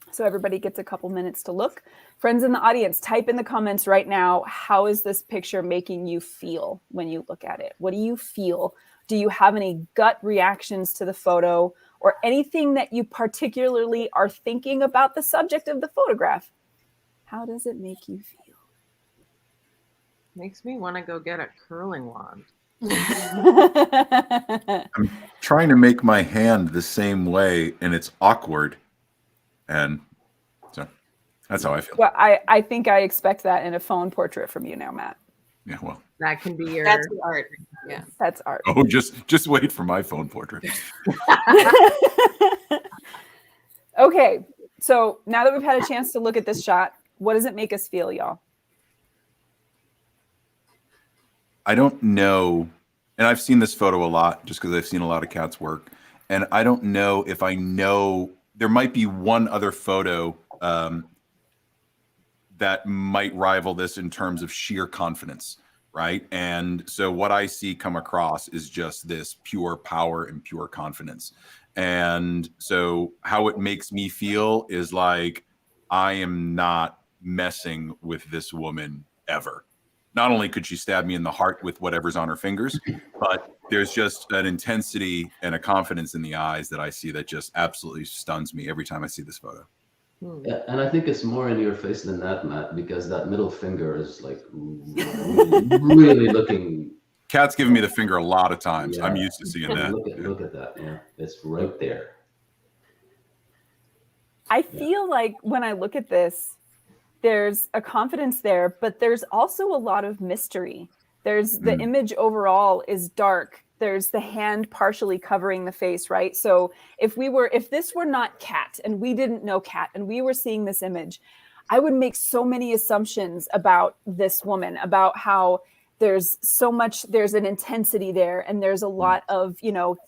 So everybody gets a couple minutes to look. Friends in the audience, type in the comments right now, how is this picture making you feel when you look at it? What do you feel? Do you have any gut reactions to the photo or anything that you particularly are thinking about the subject of the photograph? How does it make you feel? Makes me want to go get a curling wand. I'm trying to make my hand the same way, and it's awkward. And so that's how I feel. Well, I think I expect that in a phone portrait from you now, Matt. Yeah, well. That can be your... That's art. Yeah. That's art. Oh, just wait for my phone portrait. Okay, so now that we've had a chance to look at this shot, what does it make us feel, y'all? I don't know, and I've seen this photo a lot just because I've seen a lot of Kat's work, and I don't know if I know, there might be one other photo that might rival this in terms of sheer confidence, right? And so what I see come across is just this pure power and pure confidence. And so how it makes me feel is like I am not messing with this woman ever. Not only could she stab me in the heart with whatever's on her fingers, but there's just an intensity and a confidence in the eyes that I see that just absolutely stuns me every time I see this photo. Yeah, and I think it's more in your face than that, Matt, because that middle finger is like really looking. Kat's given me the finger a lot of times. Yeah. I'm used to seeing that. Look at that. Yeah, it's right there. I feel like when I look at this, there's a confidence there, but there's also a lot of mystery. There's the image overall is dark. There's the hand partially covering the face, right? So if this were not Kat and we didn't know Kat and we were seeing this image, I would make so many assumptions about this woman, about how there's an intensity there, and there's a lot of,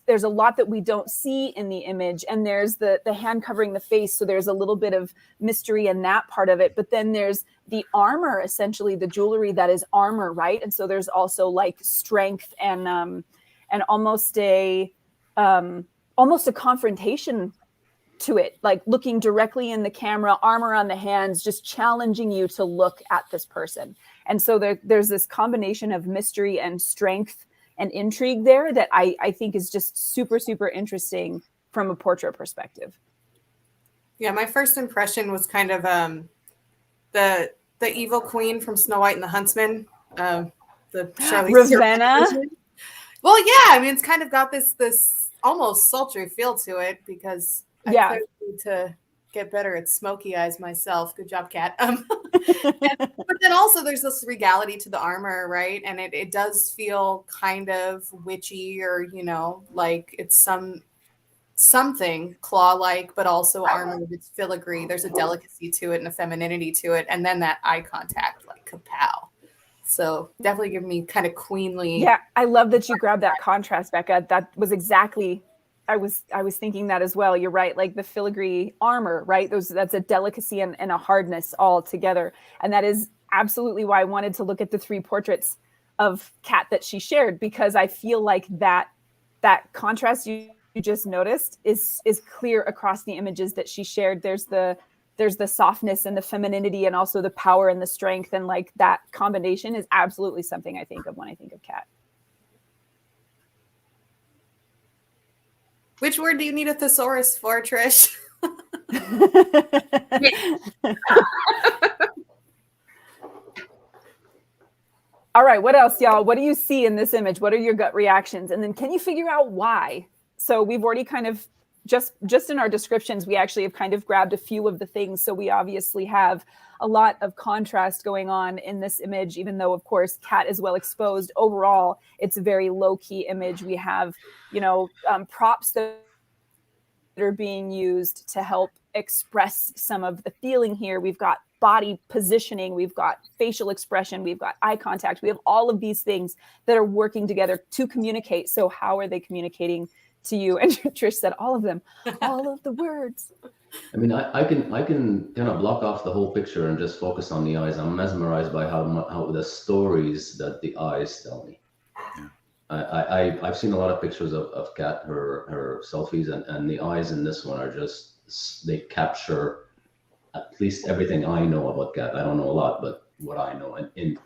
there's a lot that we don't see in the image, and there's the hand covering the face, so there's a little bit of mystery in that part of it. But then there's the armor, essentially the jewelry that is armor, right? And so there's also like strength and almost a confrontation to it, like looking directly in the camera, armor on the hands, just challenging you to look at this person. And so there's this combination of mystery and strength and intrigue there that I think is just super, super interesting from a portrait perspective. Yeah, my first impression was kind of the evil queen from Snow White and the Huntsman, the Charlize Ravenna. Well, yeah, I mean, it's kind of got this almost sultry feel to it, because I clearly need to get better at smoky eyes myself. Good job, Kat. But then also there's this regality to the armor, right? And it does feel kind of witchy, or, like it's something claw-like, but also armor. It's filigree. There's a delicacy to it and a femininity to it. And then that eye contact, like kapow. So definitely give me kind of queenly. Yeah, I love that you grabbed that contrast, Becca. That was exactly, I was thinking that as well. You're right, like the filigree armor, right? That's a delicacy and a hardness all together. And that is absolutely why I wanted to look at the 3 portraits of Kat that she shared, because I feel like that contrast you just noticed is clear across the images that she shared. There's the softness and the femininity, and also the power and the strength, and like that combination is absolutely something I think of when I think of Kat. Which word do you need a thesaurus for, Trish? All right, what else, y'all? What do you see in this image? What are your gut reactions? And then can you figure out why? So we've already kind of, just in our descriptions, we actually have kind of grabbed a few of the things. So we obviously have a lot of contrast going on in this image, even though, of course, Kat is well exposed. Overall, it's a very low-key image. We have, props that are being used to help express some of the feeling here. We've got body positioning, we've got facial expression, we've got eye contact. We have all of these things that are working together to communicate. So how are they communicating to you? And Trish said all of them, all of the words. I mean, I can kind of block off the whole picture and just focus on the eyes. I'm mesmerized by how the stories that the eyes tell me. Yeah. I've seen a lot of pictures of Kat, her selfies, and the eyes in this one are just, they capture at least everything I know about Kat. I don't know a lot, but what I know, and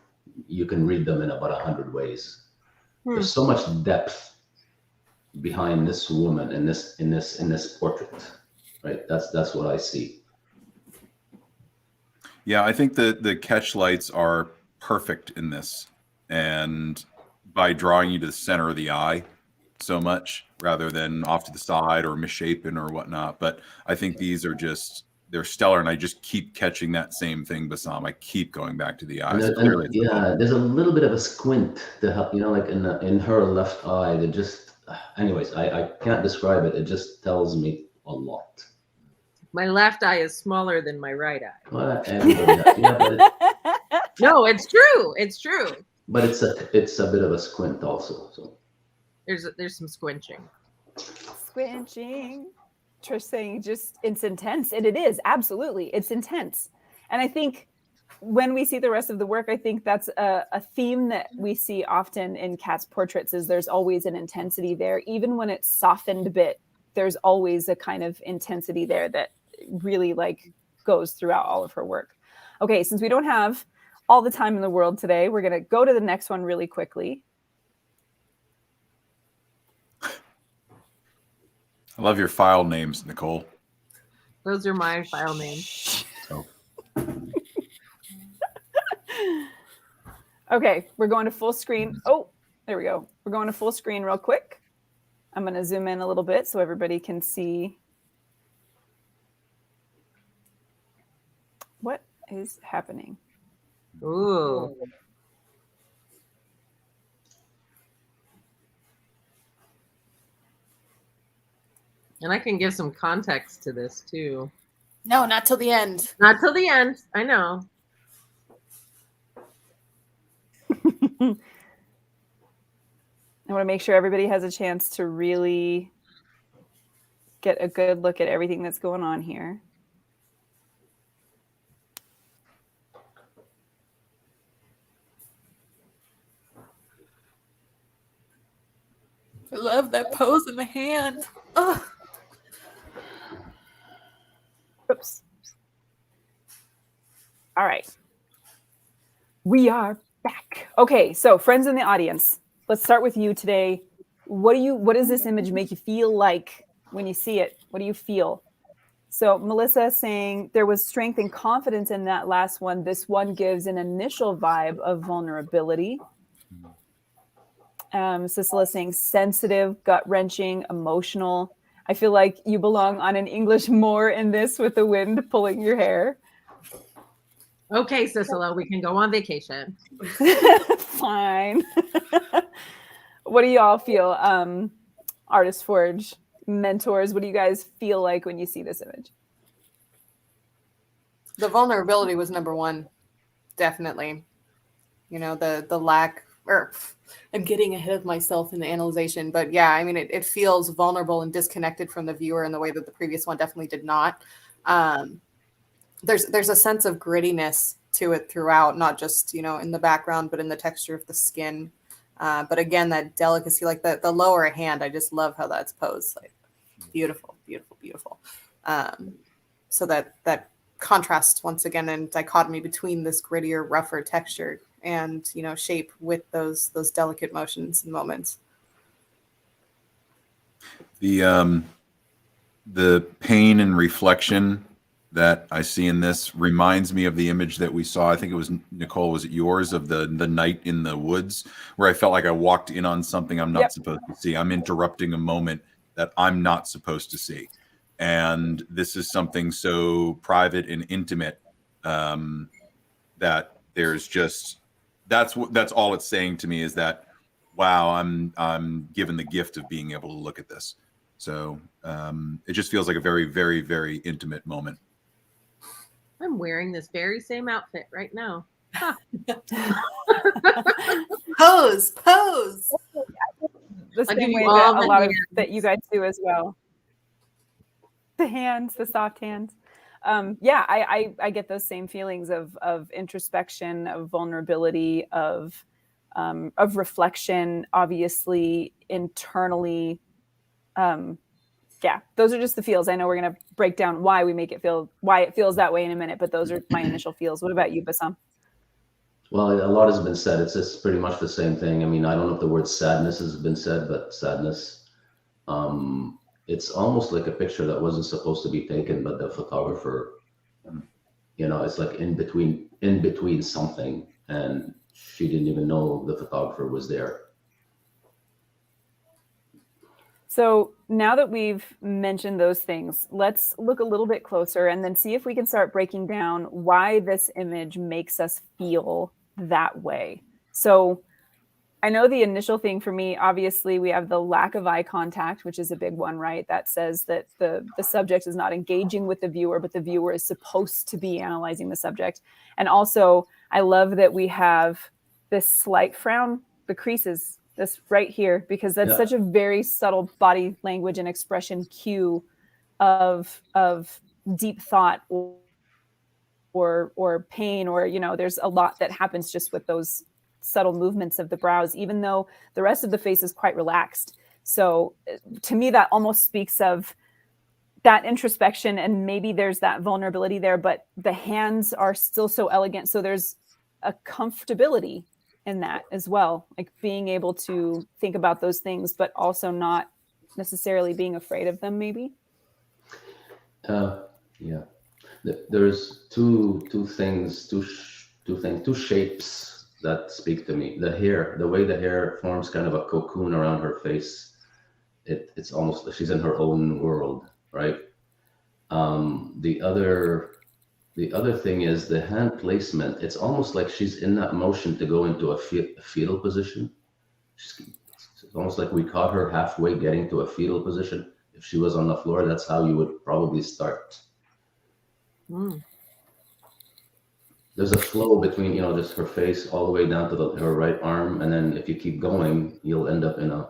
you can read them in about 100 ways. There's so much depth behind this woman in this portrait, right? That's what I see. Yeah, I think the catch lights are perfect in this, and by drawing you to the center of the eye so much rather than off to the side or misshapen or whatnot. But I think these are just, they're stellar, and I just keep catching that same thing, Bassam. I keep going back to the eyes. And yeah, there's a little bit of a squint to help, like in her left eye. That just, anyways, I can't describe it. It just tells me a lot. My left eye is smaller than my right eye. Well, no, it's true. It's true. But it's a bit of a squint also. So there's some squinching. Squinching. Trish saying just, it's intense. And it is, absolutely. It's intense. And I think when we see the rest of the work, I think that's a theme that we see often in Kat's portraits, is there's always an intensity there. Even when it's softened a bit, there's always a kind of intensity there that really like goes throughout all of her work. Okay, since we don't have all the time in the world today, we're going to go to the next one really quickly. I love your file names, Nicole. Those are my file names. Oh. Okay, we're going to full screen. Oh, there we go. We're going to full screen real quick. I'm going to zoom in a little bit so everybody can see what is happening. Ooh. And I can give some context to this too. No, not till the end. Not till the end. I know. I want to make sure everybody has a chance to really get a good look at everything that's going on here. I love that pose in the hand. Ugh. Oops. All right. We are back. Okay, so friends in the audience, let's start with you today. What does this image make you feel like when you see it? What do you feel? So Melissa saying there was strength and confidence in that last one. This one gives an initial vibe of vulnerability. Cicela saying sensitive, gut-wrenching, emotional. I feel like you belong on an English moor in this with the wind pulling your hair. Okay, Cicela, we can go on vacation. Fine. What do y'all feel? Artist Forge, mentors, what do you guys feel like when you see this image? The vulnerability was number one, definitely. You know, the lack, or I'm getting ahead of myself in the analyzation, but yeah, I mean, it feels vulnerable and disconnected from the viewer in the way that the previous one definitely did not. There's a sense of grittiness to it throughout, not just, you know, in the background, but in the texture of the skin. But again, that delicacy, like the lower hand, I just love how that's posed. Like beautiful, beautiful, beautiful. So that contrast once again and dichotomy between this grittier, rougher texture and, you know, shape with those delicate motions and moments. The pain and reflection that I see in this reminds me of the image that we saw. I think it was Nicole. Was it yours, of the night in the woods, where I felt like I walked in on something I'm not supposed to see. I'm interrupting a moment that I'm not supposed to see, and this is something so private and intimate that there's just that's all it's saying to me is that, wow, I'm given the gift of being able to look at this. So it just feels like a very, very, very intimate moment. I'm wearing this very same outfit right now. Huh. Pose. The same way that a lot of that you guys do as well. The hands, the soft hands. Yeah, I get those same feelings of introspection, of vulnerability, of reflection, obviously internally. Yeah, those are just the feels. I know we're going to break down why it feels that way in a minute, but those are my initial feels. What about you, Bassam? Well, a lot has been said. It's just pretty much the same thing. I mean, I don't know if the word sadness has been said, but sadness. It's almost like a picture that wasn't supposed to be taken, but the photographer, you know, it's like in between something, and she didn't even know the photographer was there. So now that we've mentioned those things, let's look a little bit closer and then see if we can start breaking down why this image makes us feel that way. So I know the initial thing for me, obviously, we have the lack of eye contact, which is a big one, right? That says that the subject is not engaging with the viewer, but the viewer is supposed to be analyzing the subject. And also, I love that we have this slight frown, the creases, this right here, because that's such a very subtle body language and expression cue of deep thought or pain, or, you know, there's a lot that happens just with those subtle movements of the brows, even though the rest of the face is quite relaxed. So to me, that almost speaks of that introspection, and maybe there's that vulnerability there, but the hands are still so elegant. So there's a comfortability in that as well, like being able to think about those things, but also not necessarily being afraid of them, maybe. Yeah, there's two shapes that speak to me. The hair, the way the hair forms kind of a cocoon around her face. It's almost like she's in her own world, right? The other thing is the hand placement. It's almost like she's in that motion to go into a fetal position. It's almost like we caught her halfway getting to a fetal position. If she was on the floor, that's how you would probably start. Mm. There's a flow between, just her face all the way down to her right arm, and then if you keep going, you'll end up in a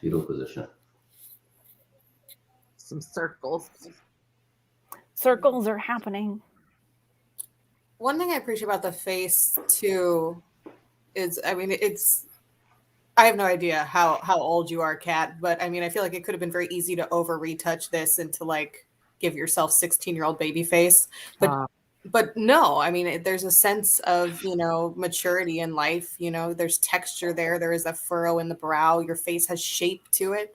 fetal position. Some circles. Circles are happening. One thing I appreciate about the face too is, I mean, I have no idea how old you are, Kat, but I mean, I feel like it could have been very easy to over retouch this and to like give yourself 16-year-old baby face, but no, I mean, there's a sense of, maturity in life. There's texture there. There is a furrow in the brow. Your face has shape to it,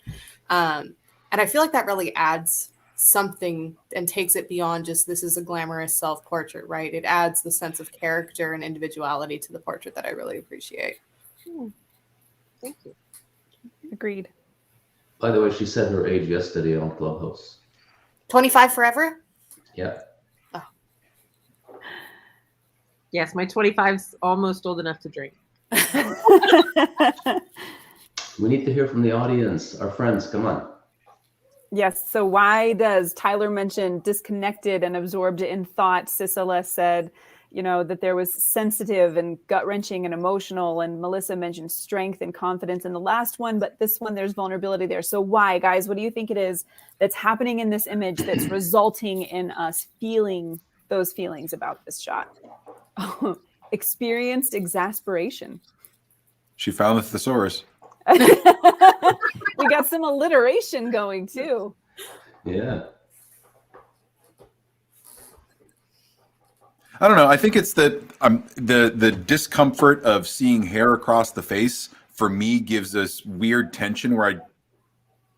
and I feel like that really adds something and takes it beyond just this is a glamorous self-portrait, right? It adds the sense of character and individuality to the portrait that I really appreciate. Thank you. Agreed. By the way, she said her age yesterday on Clubhouse. 25 forever? Yeah. Oh. Yes, my 25's almost old enough to drink. We need to hear from the audience, our friends. Come on. Yes. So why does Tyler mention disconnected and absorbed in thought? Sisela said, that there was sensitive and gut-wrenching and emotional. And Melissa mentioned strength and confidence in the last one. But this one, there's vulnerability there. So why, guys? What do you think it is that's happening in this image that's resulting in us feeling those feelings about this shot? Experienced exasperation. She found the thesaurus. We got some alliteration going too. Yeah. I don't know. I think it's that the discomfort of seeing hair across the face for me gives us weird tension where I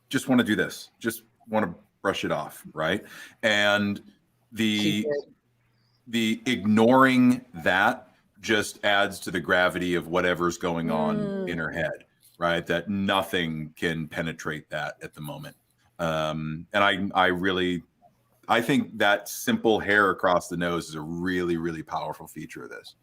just want to do this, just want to brush it off, right? And the ignoring that just adds to the gravity of whatever's going on in her head, right? That nothing can penetrate that at the moment. And I think that simple hair across the nose is a really, really powerful feature of this.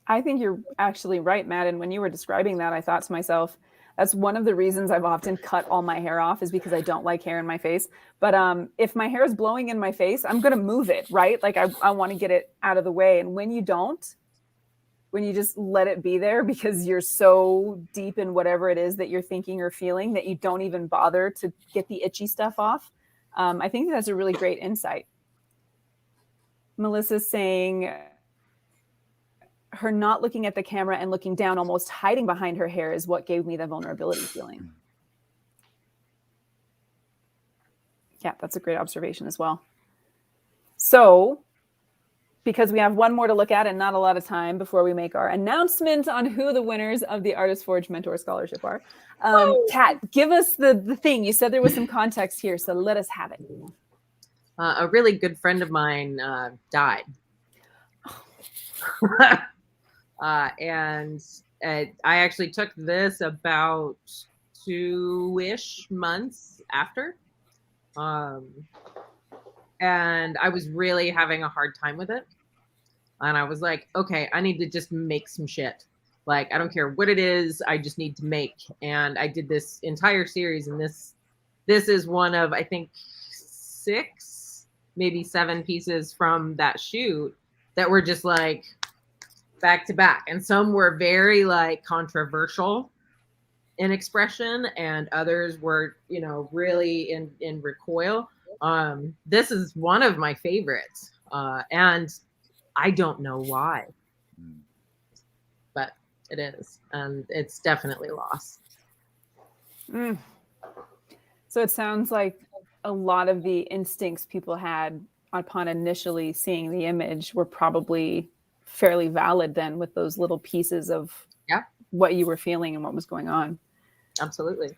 I think you're actually right, Matt. And when you were describing that, I thought to myself, that's one of the reasons I've often cut all my hair off is because I don't like hair in my face. But if my hair is blowing in my face, I'm going to move it, right? Like I want to get it out of the way. And when you don't, when you just let it be there because you're so deep in whatever it is that you're thinking or feeling that you don't even bother to get the itchy stuff off. I think that's a really great insight. Melissa's saying her not looking at the camera and looking down, almost hiding behind her hair is what gave me the vulnerability feeling. Yeah, that's a great observation as well. So, because we have one more to look at and not a lot of time before we make our announcement on who the winners of the Artist Forge Mentor Scholarship are. Kat, give us the thing. You said there was some context here, so let us have it. A really good friend of mine died. And I actually took this about 2-ish months after. And I was really having a hard time with it. And I was like, okay, I need to just make some shit. Like, I don't care what it is, I just need to make. And I did this entire series, and this is one of, I think, 6, maybe 7 pieces from that shoot that were just like back to back. And some were very like controversial in expression, and others were, really in recoil. This is one of my favorites. And I don't know why, but it is. And it's definitely lost. So it sounds like a lot of the instincts people had upon initially seeing the image were probably fairly valid then, with those little pieces of what you were feeling and what was going on. Absolutely.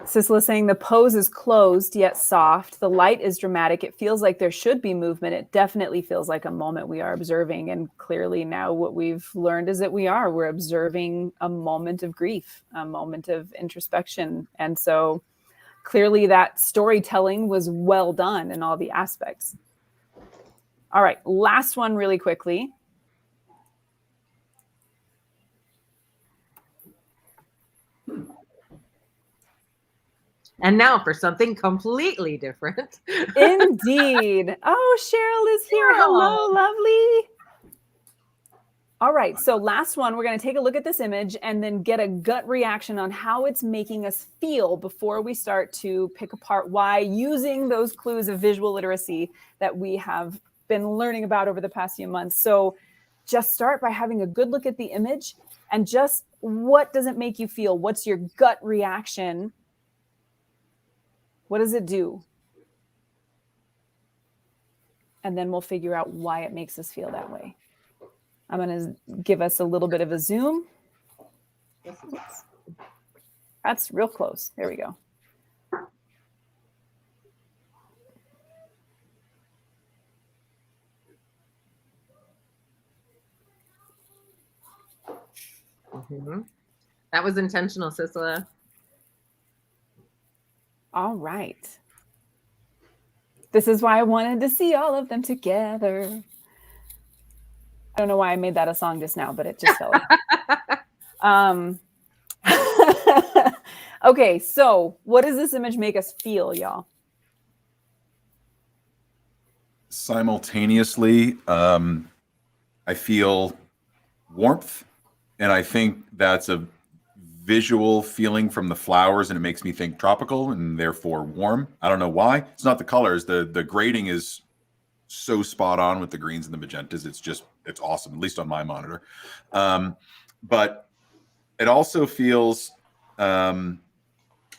Sisela saying the pose is closed yet soft. The light is dramatic. It feels like there should be movement. It definitely feels like a moment we are observing. And clearly now what we've learned is that we're observing a moment of grief, a moment of introspection. And so clearly that storytelling was well done in all the aspects. All right, last one really quickly. And now for something completely different. Indeed. Oh, Cheryl is here. Hello, lovely. All right, so last one, we're going to take a look at this image and then get a gut reaction on how it's making us feel before we start to pick apart why, using those clues of visual literacy that we have been learning about over the past few months. So just start by having a good look at the image and just what does it make you feel? What's your gut reaction? What does it do? And then we'll figure out why it makes us feel that way. I'm going to give us a little bit of a zoom. Oops. That's real close. There we go. Mm-hmm. That was intentional, Sisla. All right. This is why I wanted to see all of them together. I don't know why I made that a song just now, but it just felt like. Okay, so what does this image make us feel, y'all? Simultaneously, I feel warmth, and I think that's a visual feeling from the flowers, and it makes me think tropical and therefore warm. I don't know why. It's not the colors. The grading is so spot on with the greens and the magentas. It's awesome, at least on my monitor. But it also feels, I'm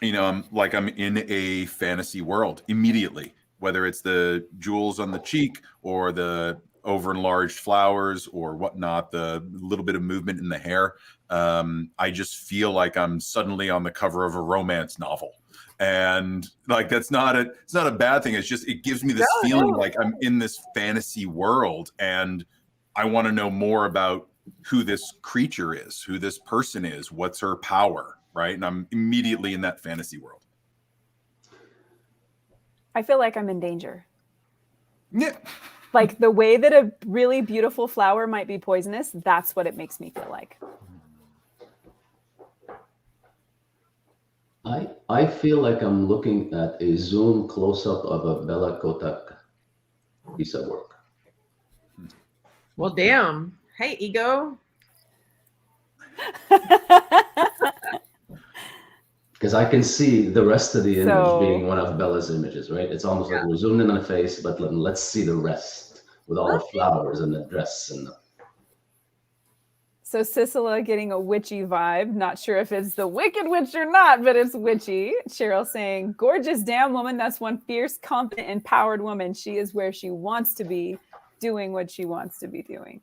in a fantasy world immediately, whether it's the jewels on the cheek or the over enlarged flowers or whatnot, the little bit of movement in the hair. I just feel like I'm suddenly on the cover of a romance novel. And like, it's not a bad thing. It's just, it gives me this feeling like I'm in this fantasy world, and I want to know more about who this creature is, who this person is, what's her power, right? And I'm immediately in that fantasy world. I feel like I'm in danger. Yeah. Like the way that a really beautiful flower might be poisonous, that's what it makes me feel like. I feel like I'm looking at a zoom close-up of a Bella Kotak piece of work. Well, damn. Hey, ego. Because I can see the rest of the image being one of Bella's images, right? It's almost like we're zoomed in on the face, but let's see the rest with all the flowers and the dress and the... So Sisela getting a witchy vibe. Not sure if it's the Wicked Witch or not, but it's witchy. Cheryl saying, gorgeous damn woman. That's one fierce, confident, empowered woman. She is where she wants to be, doing what she wants to be doing.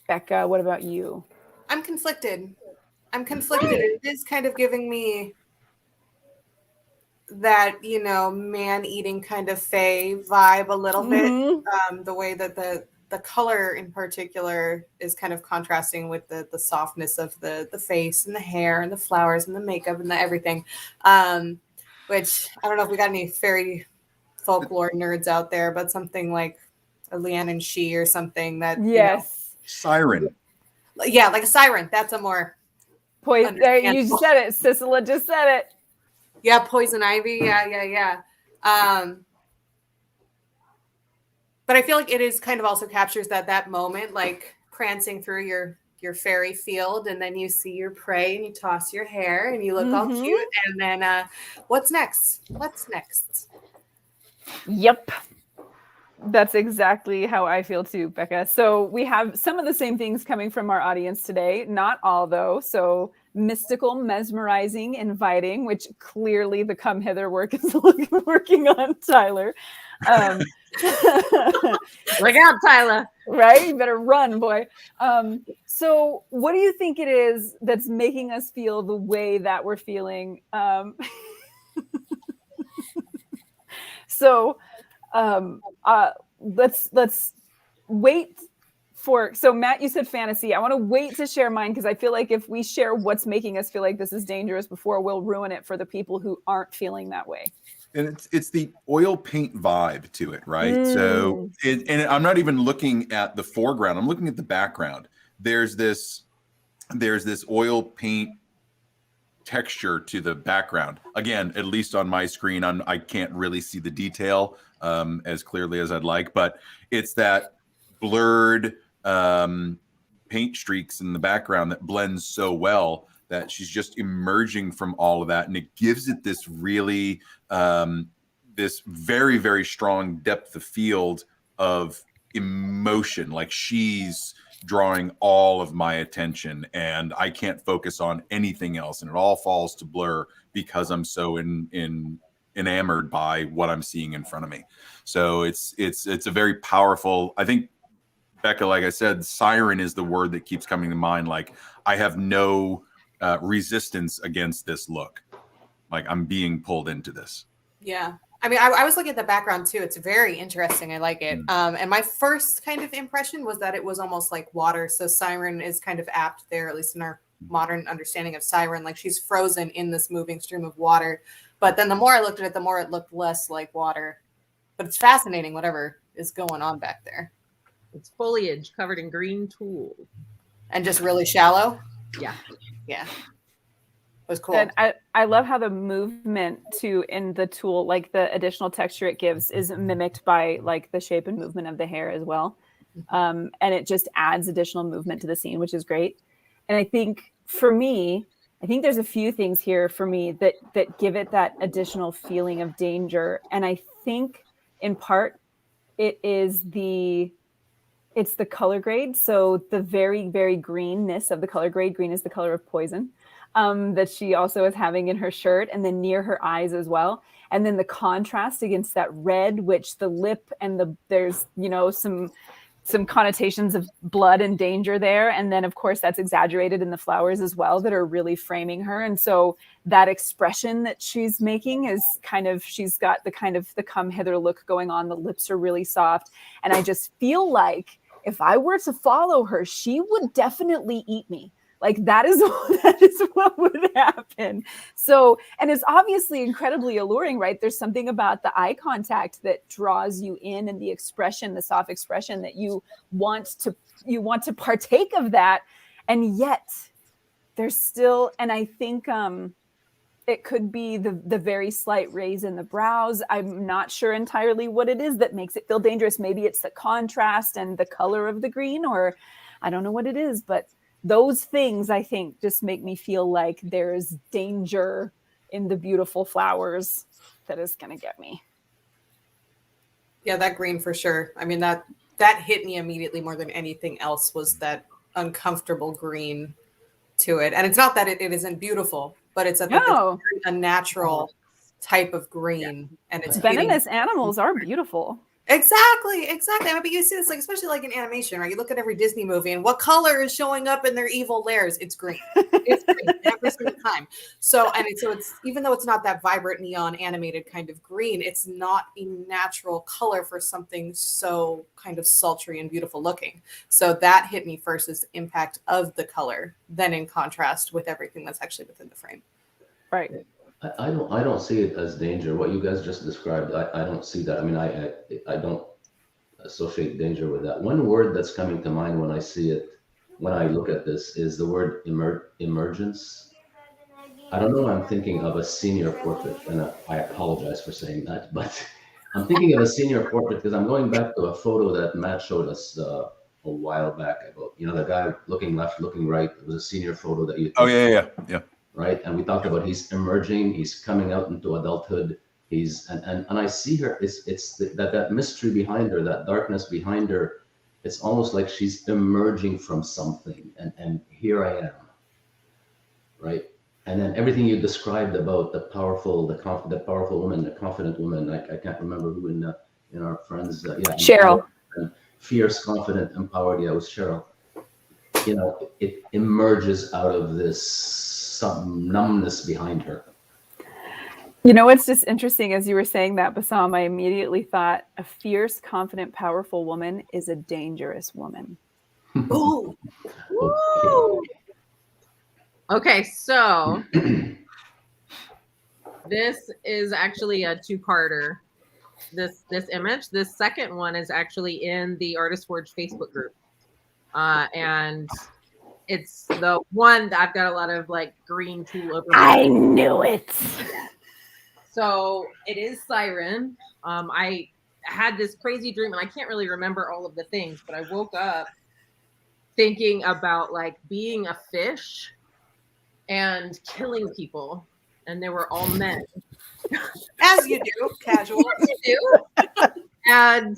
Becca, what about you? I'm conflicted. It is kind of giving me that, man-eating kind of fae vibe a little bit. The way that the color in particular is kind of contrasting with the softness of the face and the hair and the flowers and the makeup and the everything. Which I don't know if we got any fairy folklore nerds out there, but something like a Leanne and She or something that Siren. Yeah, like a siren. That's a more you just said it. Sisela just said it. Yeah, poison ivy. Yeah. But I feel like it is kind of also captures that moment, like prancing through your fairy field, and then you see your prey and you toss your hair and you look all cute. And then what's next? Yep. That's exactly how I feel too, Becca. So we have some of the same things coming from our audience today. Not all, though. So mystical, mesmerizing, inviting, which clearly the come hither work is working on Tyler. Look out, Tyler. Right? You better run, boy. So what do you think it is that's making us feel the way that we're feeling? Let's wait for, so Matt, you said fantasy. I want to wait to share mine because I feel like if we share what's making us feel like this is dangerous before, we'll ruin it for the people who aren't feeling that way. And it's the oil paint vibe to it, right? So and I'm not even looking at the foreground, I'm looking at the background. There's this oil paint texture to the background. Again, at least on my screen, I can't really see the detail as clearly as I'd like, but it's that blurred paint streaks in the background that blends so well that she's just emerging from all of that, and it gives it this really this very, very strong depth of field of emotion. Like she's drawing all of my attention and I can't focus on anything else, and it all falls to blur because I'm so enamored by what I'm seeing in front of me. So it's a very powerful, I think, Becca, like I said, siren is the word that keeps coming to mind. Like I have no resistance against this look. Like I'm being pulled into this. Yeah. I mean, I was looking at the background too. It's very interesting. I like it. And my first kind of impression was that it was almost like water. So siren is kind of apt there, at least in our modern understanding of siren. Like she's frozen in this moving stream of water. But then the more I looked at it, the more it looked less like water. But it's fascinating, whatever is going on back there. It's foliage covered in green tulle. And just really shallow? Yeah. Yeah. It was cool. And I love how the movement too in the tulle, like the additional texture it gives, is mimicked by like the shape and movement of the hair as well. And it just adds additional movement to the scene, which is great. And I think for me, there's a few things here for me that give it that additional feeling of danger. And I think in part it's the color grade. So the very, very greenness of the color grade, green is the color of poison, that she also is having in her shirt and then near her eyes as well. And then the contrast against that red, which the lip and there's, some connotations of blood and danger there. And then of course that's exaggerated in the flowers as well that are really framing her. And so that expression that she's making is she's got the come hither look going on. The lips are really soft. And I just feel like if I were to follow her, she would definitely eat me. Like that is what would happen. So, and it's obviously incredibly alluring, right? There's something about the eye contact that draws you in, and the expression, the soft expression that you want to partake of that. And yet there's still, and I think it could be the very slight raise in the brows. I'm not sure entirely what it is that makes it feel dangerous. Maybe it's the contrast and the color of the green, or I don't know what it is, but those things I think just make me feel like there's danger in the beautiful flowers that is going to get me. Yeah, that green for sure. I mean, that hit me immediately more than anything else, was that uncomfortable green to it. And it's not that it isn't beautiful, but it's a natural type of green. Yeah. And it's venomous animals are beautiful. Exactly. I mean, but you see this, like, especially like in animation, right? You look at every Disney movie and what color is showing up in their evil lairs? It's green. It's green every single time. So it's, even though it's not that vibrant neon animated kind of green, it's not a natural color for something so kind of sultry and beautiful looking. So that hit me first, as the impact of the color, then in contrast with everything that's actually within the frame. Right. I don't see it as danger. What you guys just described, I don't see that. I mean, I don't associate danger with that. One word that's coming to mind when I see it, when I look at this, is the word emergence. I don't know. I'm thinking of a senior portrait, and I apologize for saying that, but I'm thinking of a senior portrait because I'm going back to a photo that Matt showed us a while back about, the guy looking left, looking right. It was a senior photo that you. Oh yeah. Right, and we talked about he's emerging, he's coming out into adulthood. And I see her. It's that mystery behind her, that darkness behind her. It's almost like she's emerging from something, and here I am. Right, and then everything you described about the powerful woman, the confident woman. I can't remember who in our friends. Cheryl. Fierce, confident, empowered. Yeah, it was Cheryl. It emerges out of this. Some numbness behind her. What's just interesting, as you were saying that, Bassam, I immediately thought a fierce, confident, powerful woman is a dangerous woman. Ooh. Okay, so this is actually a two-parter. This image. This second one is actually in the Artist Forge Facebook group, and It's the one that I've got a lot of like green tulle over. I knew it. So it is Siren. I had this crazy dream, and I can't really remember all of the things, but I woke up thinking about like being a fish and killing people, and they were all men. As you do, casual. And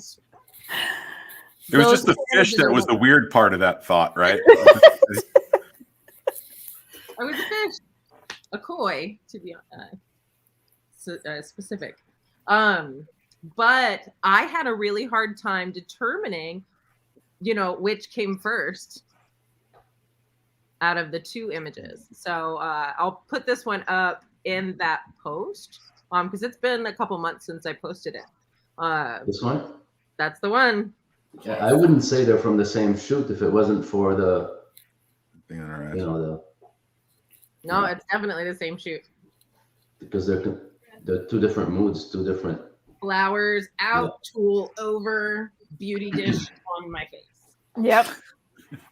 it was just the fish that was the weird part of that thought, right? I was a fish, a koi, to be specific. But I had a really hard time determining, which came first out of the two images. So I'll put this one up in that post because it's been a couple months since I posted it. This one? That's the one. Yeah, I wouldn't say they're from the same shoot if it wasn't for the, No, it's definitely the same shoot. Because they're two different moods, two different flowers out, tulle over, beauty dish on my face. Yep.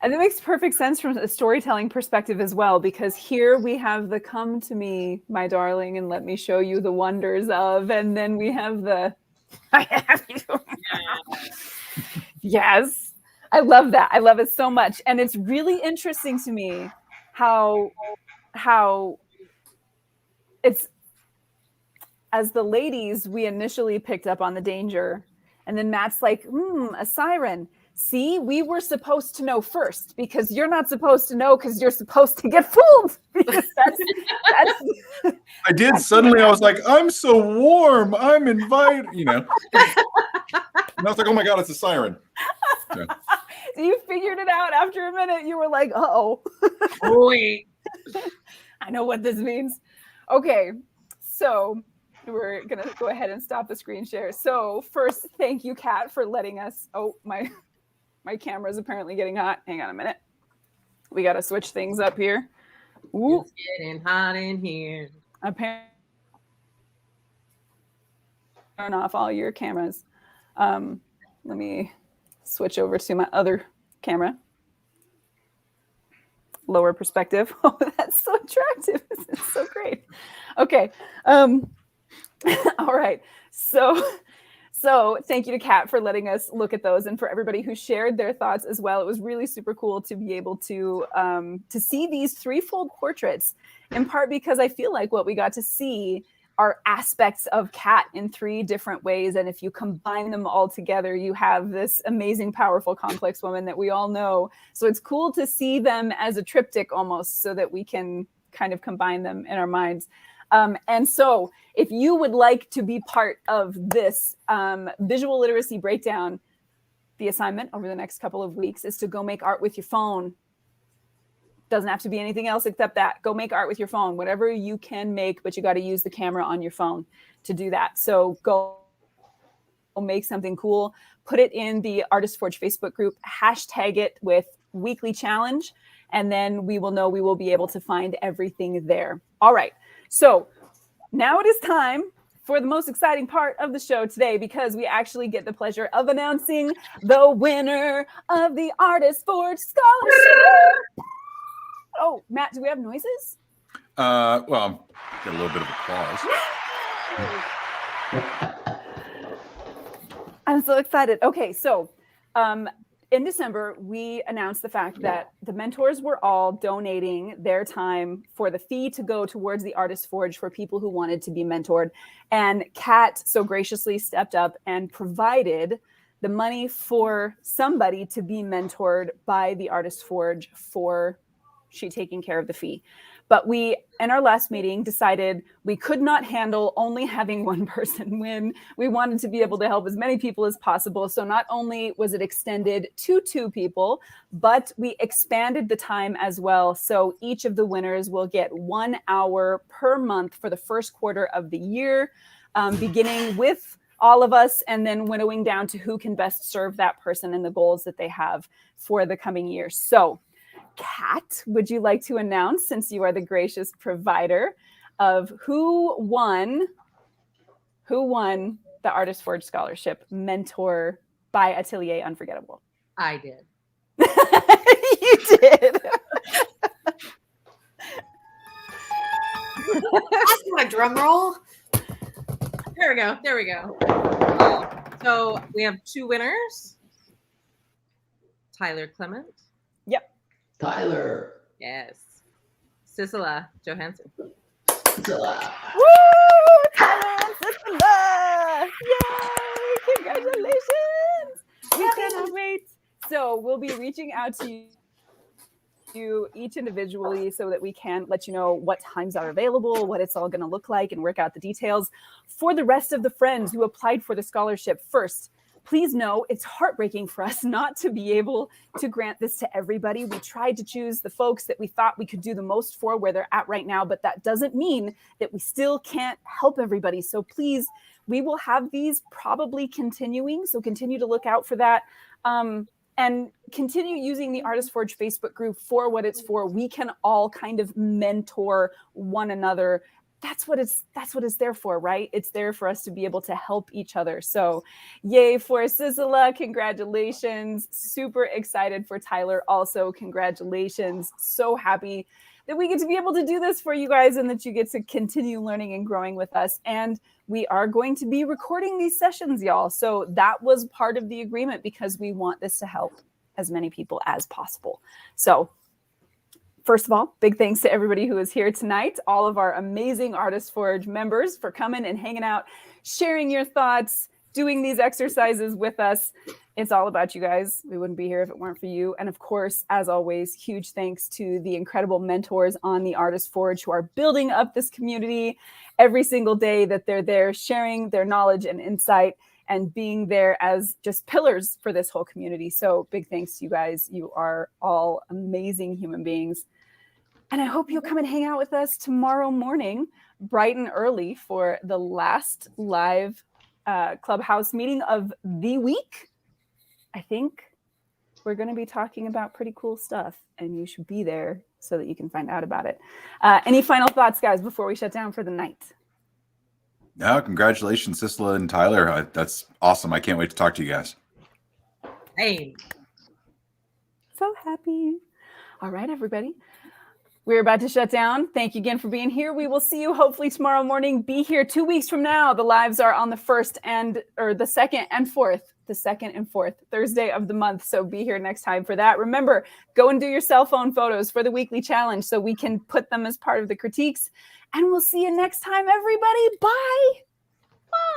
And it makes perfect sense from a storytelling perspective as well, because here we have the come to me, my darling, and let me show you the wonders of, and then we have the I have you. Yes. I love that. I love it so much. And it's really interesting to me how it's, as the ladies, we initially picked up on the danger. And then Matt's like, a siren. See, we were supposed to know first, because you're not supposed to know, because you're supposed to get fooled. Because that's I did. Suddenly I was like, I'm so warm. I'm invited, And I was like, oh my God, it's a siren. Yeah. You figured it out after a minute. You were like, uh-oh. Wait. I know what this means. Okay, so we're going to go ahead and stop the screen share. So first, thank you, Kat, for letting us... Oh, my camera is apparently getting hot. Hang on a minute. We got to switch things up here. Ooh. It's getting hot in here. Apparently, turn off all your cameras. Let me switch over to my other camera. Lower perspective. Oh, that's so attractive. It's so great. Okay. All right. So thank you to Kat for letting us look at those, and for everybody who shared their thoughts as well. It was really super cool to be able to see these threefold portraits, in part because I feel like what we got to see are aspects of Kat in three different ways. And if you combine them all together, you have this amazing, powerful, complex woman that we all know. So it's cool to see them as a triptych almost, so that we can kind of combine them in our minds. And so if you would like to be part of this visual literacy breakdown, the assignment over the next couple of weeks is to go make art with your phone. Doesn't have to be anything else except that. Go make art with your phone, whatever you can make, but you got to use the camera on your phone to do that. So go make something cool, put it in the Artist Forge Facebook group, hashtag it with weekly challenge, and then we will know, we will be able to find everything there. All right. So now it is time for the most exciting part of the show today, because we actually get the pleasure of announcing the winner of the Artist Forge Scholarship. Oh, Matt, do we have noises? Well, get a little bit of applause. I'm so excited. Okay, so in December, we announced the fact that the mentors were all donating their time for the fee to go towards the Artist Forge for people who wanted to be mentored. And Kat so graciously stepped up and provided the money for somebody to be mentored by the Artist Forge for she taking care of the fee. But we, in our last meeting, decided we could not handle only having one person win. We wanted to be able to help as many people as possible. So not only was it extended to 2 people, but we expanded the time as well. So each of the winners will get 1 hour per month for the first quarter of the year, beginning with all of us, and then winnowing down to who can best serve that person and the goals that they have for the coming year. So Kat, would you like to announce, since you are the gracious provider, of who won the Artist Forge Scholarship Mentor by Atelier Unforgettable? I did. You did. That's not a drum roll. There we go. There we go. So we have 2 winners. Tyler Clement. Yep. Tyler. Yes. Sissela Johansson. Sissela. Woo! Tyler and Sissela! Yay! Congratulations! We cannot wait. So we'll be reaching out to you each individually so that we can let you know what times are available, what it's all going to look like, and work out the details. For the rest of the friends who applied for the scholarship first, please know it's heartbreaking for us not to be able to grant this to everybody. We tried to choose the folks that we thought we could do the most for where they're at right now, but that doesn't mean that we still can't help everybody. So please, we will have these probably continuing. So continue to look out for that. And continue using the Artist Forge Facebook group for what it's for. We can all kind of mentor one another. That's what it's there for, right? It's there for us to be able to help each other. So yay for Sissela. Congratulations. Super excited for Tyler. Also, congratulations. So happy that we get to be able to do this for you guys and that you get to continue learning and growing with us. And we are going to be recording these sessions, y'all. So that was part of the agreement because we want this to help as many people as possible. So first of all, big thanks to everybody who is here tonight, all of our amazing Artist Forge members for coming and hanging out, sharing your thoughts, doing these exercises with us. It's all about you guys. We wouldn't be here if it weren't for you. And of course, as always, huge thanks to the incredible mentors on the Artist Forge who are building up this community every single day that they're there, sharing their knowledge and insight and being there as just pillars for this whole community. So big thanks to you guys. You are all amazing human beings. And I hope you'll come and hang out with us tomorrow morning, bright and early, for the last live Clubhouse meeting of the week. I think we're going to be talking about pretty cool stuff, and you should be there so that you can find out about it. Any final thoughts, guys, before we shut down for the night? No, congratulations, Sissela and Tyler. That's awesome. I can't wait to talk to you guys. Hey. So happy. All right, everybody. We're about to shut down. Thank you again for being here. We will see you hopefully tomorrow morning. Be here 2 weeks from now. The lives are on the 2nd and 4th Thursday of the month. So be here next time for that. Remember, go and do your cell phone photos for the weekly challenge so we can put them as part of the critiques. And we'll see you next time, everybody. Bye.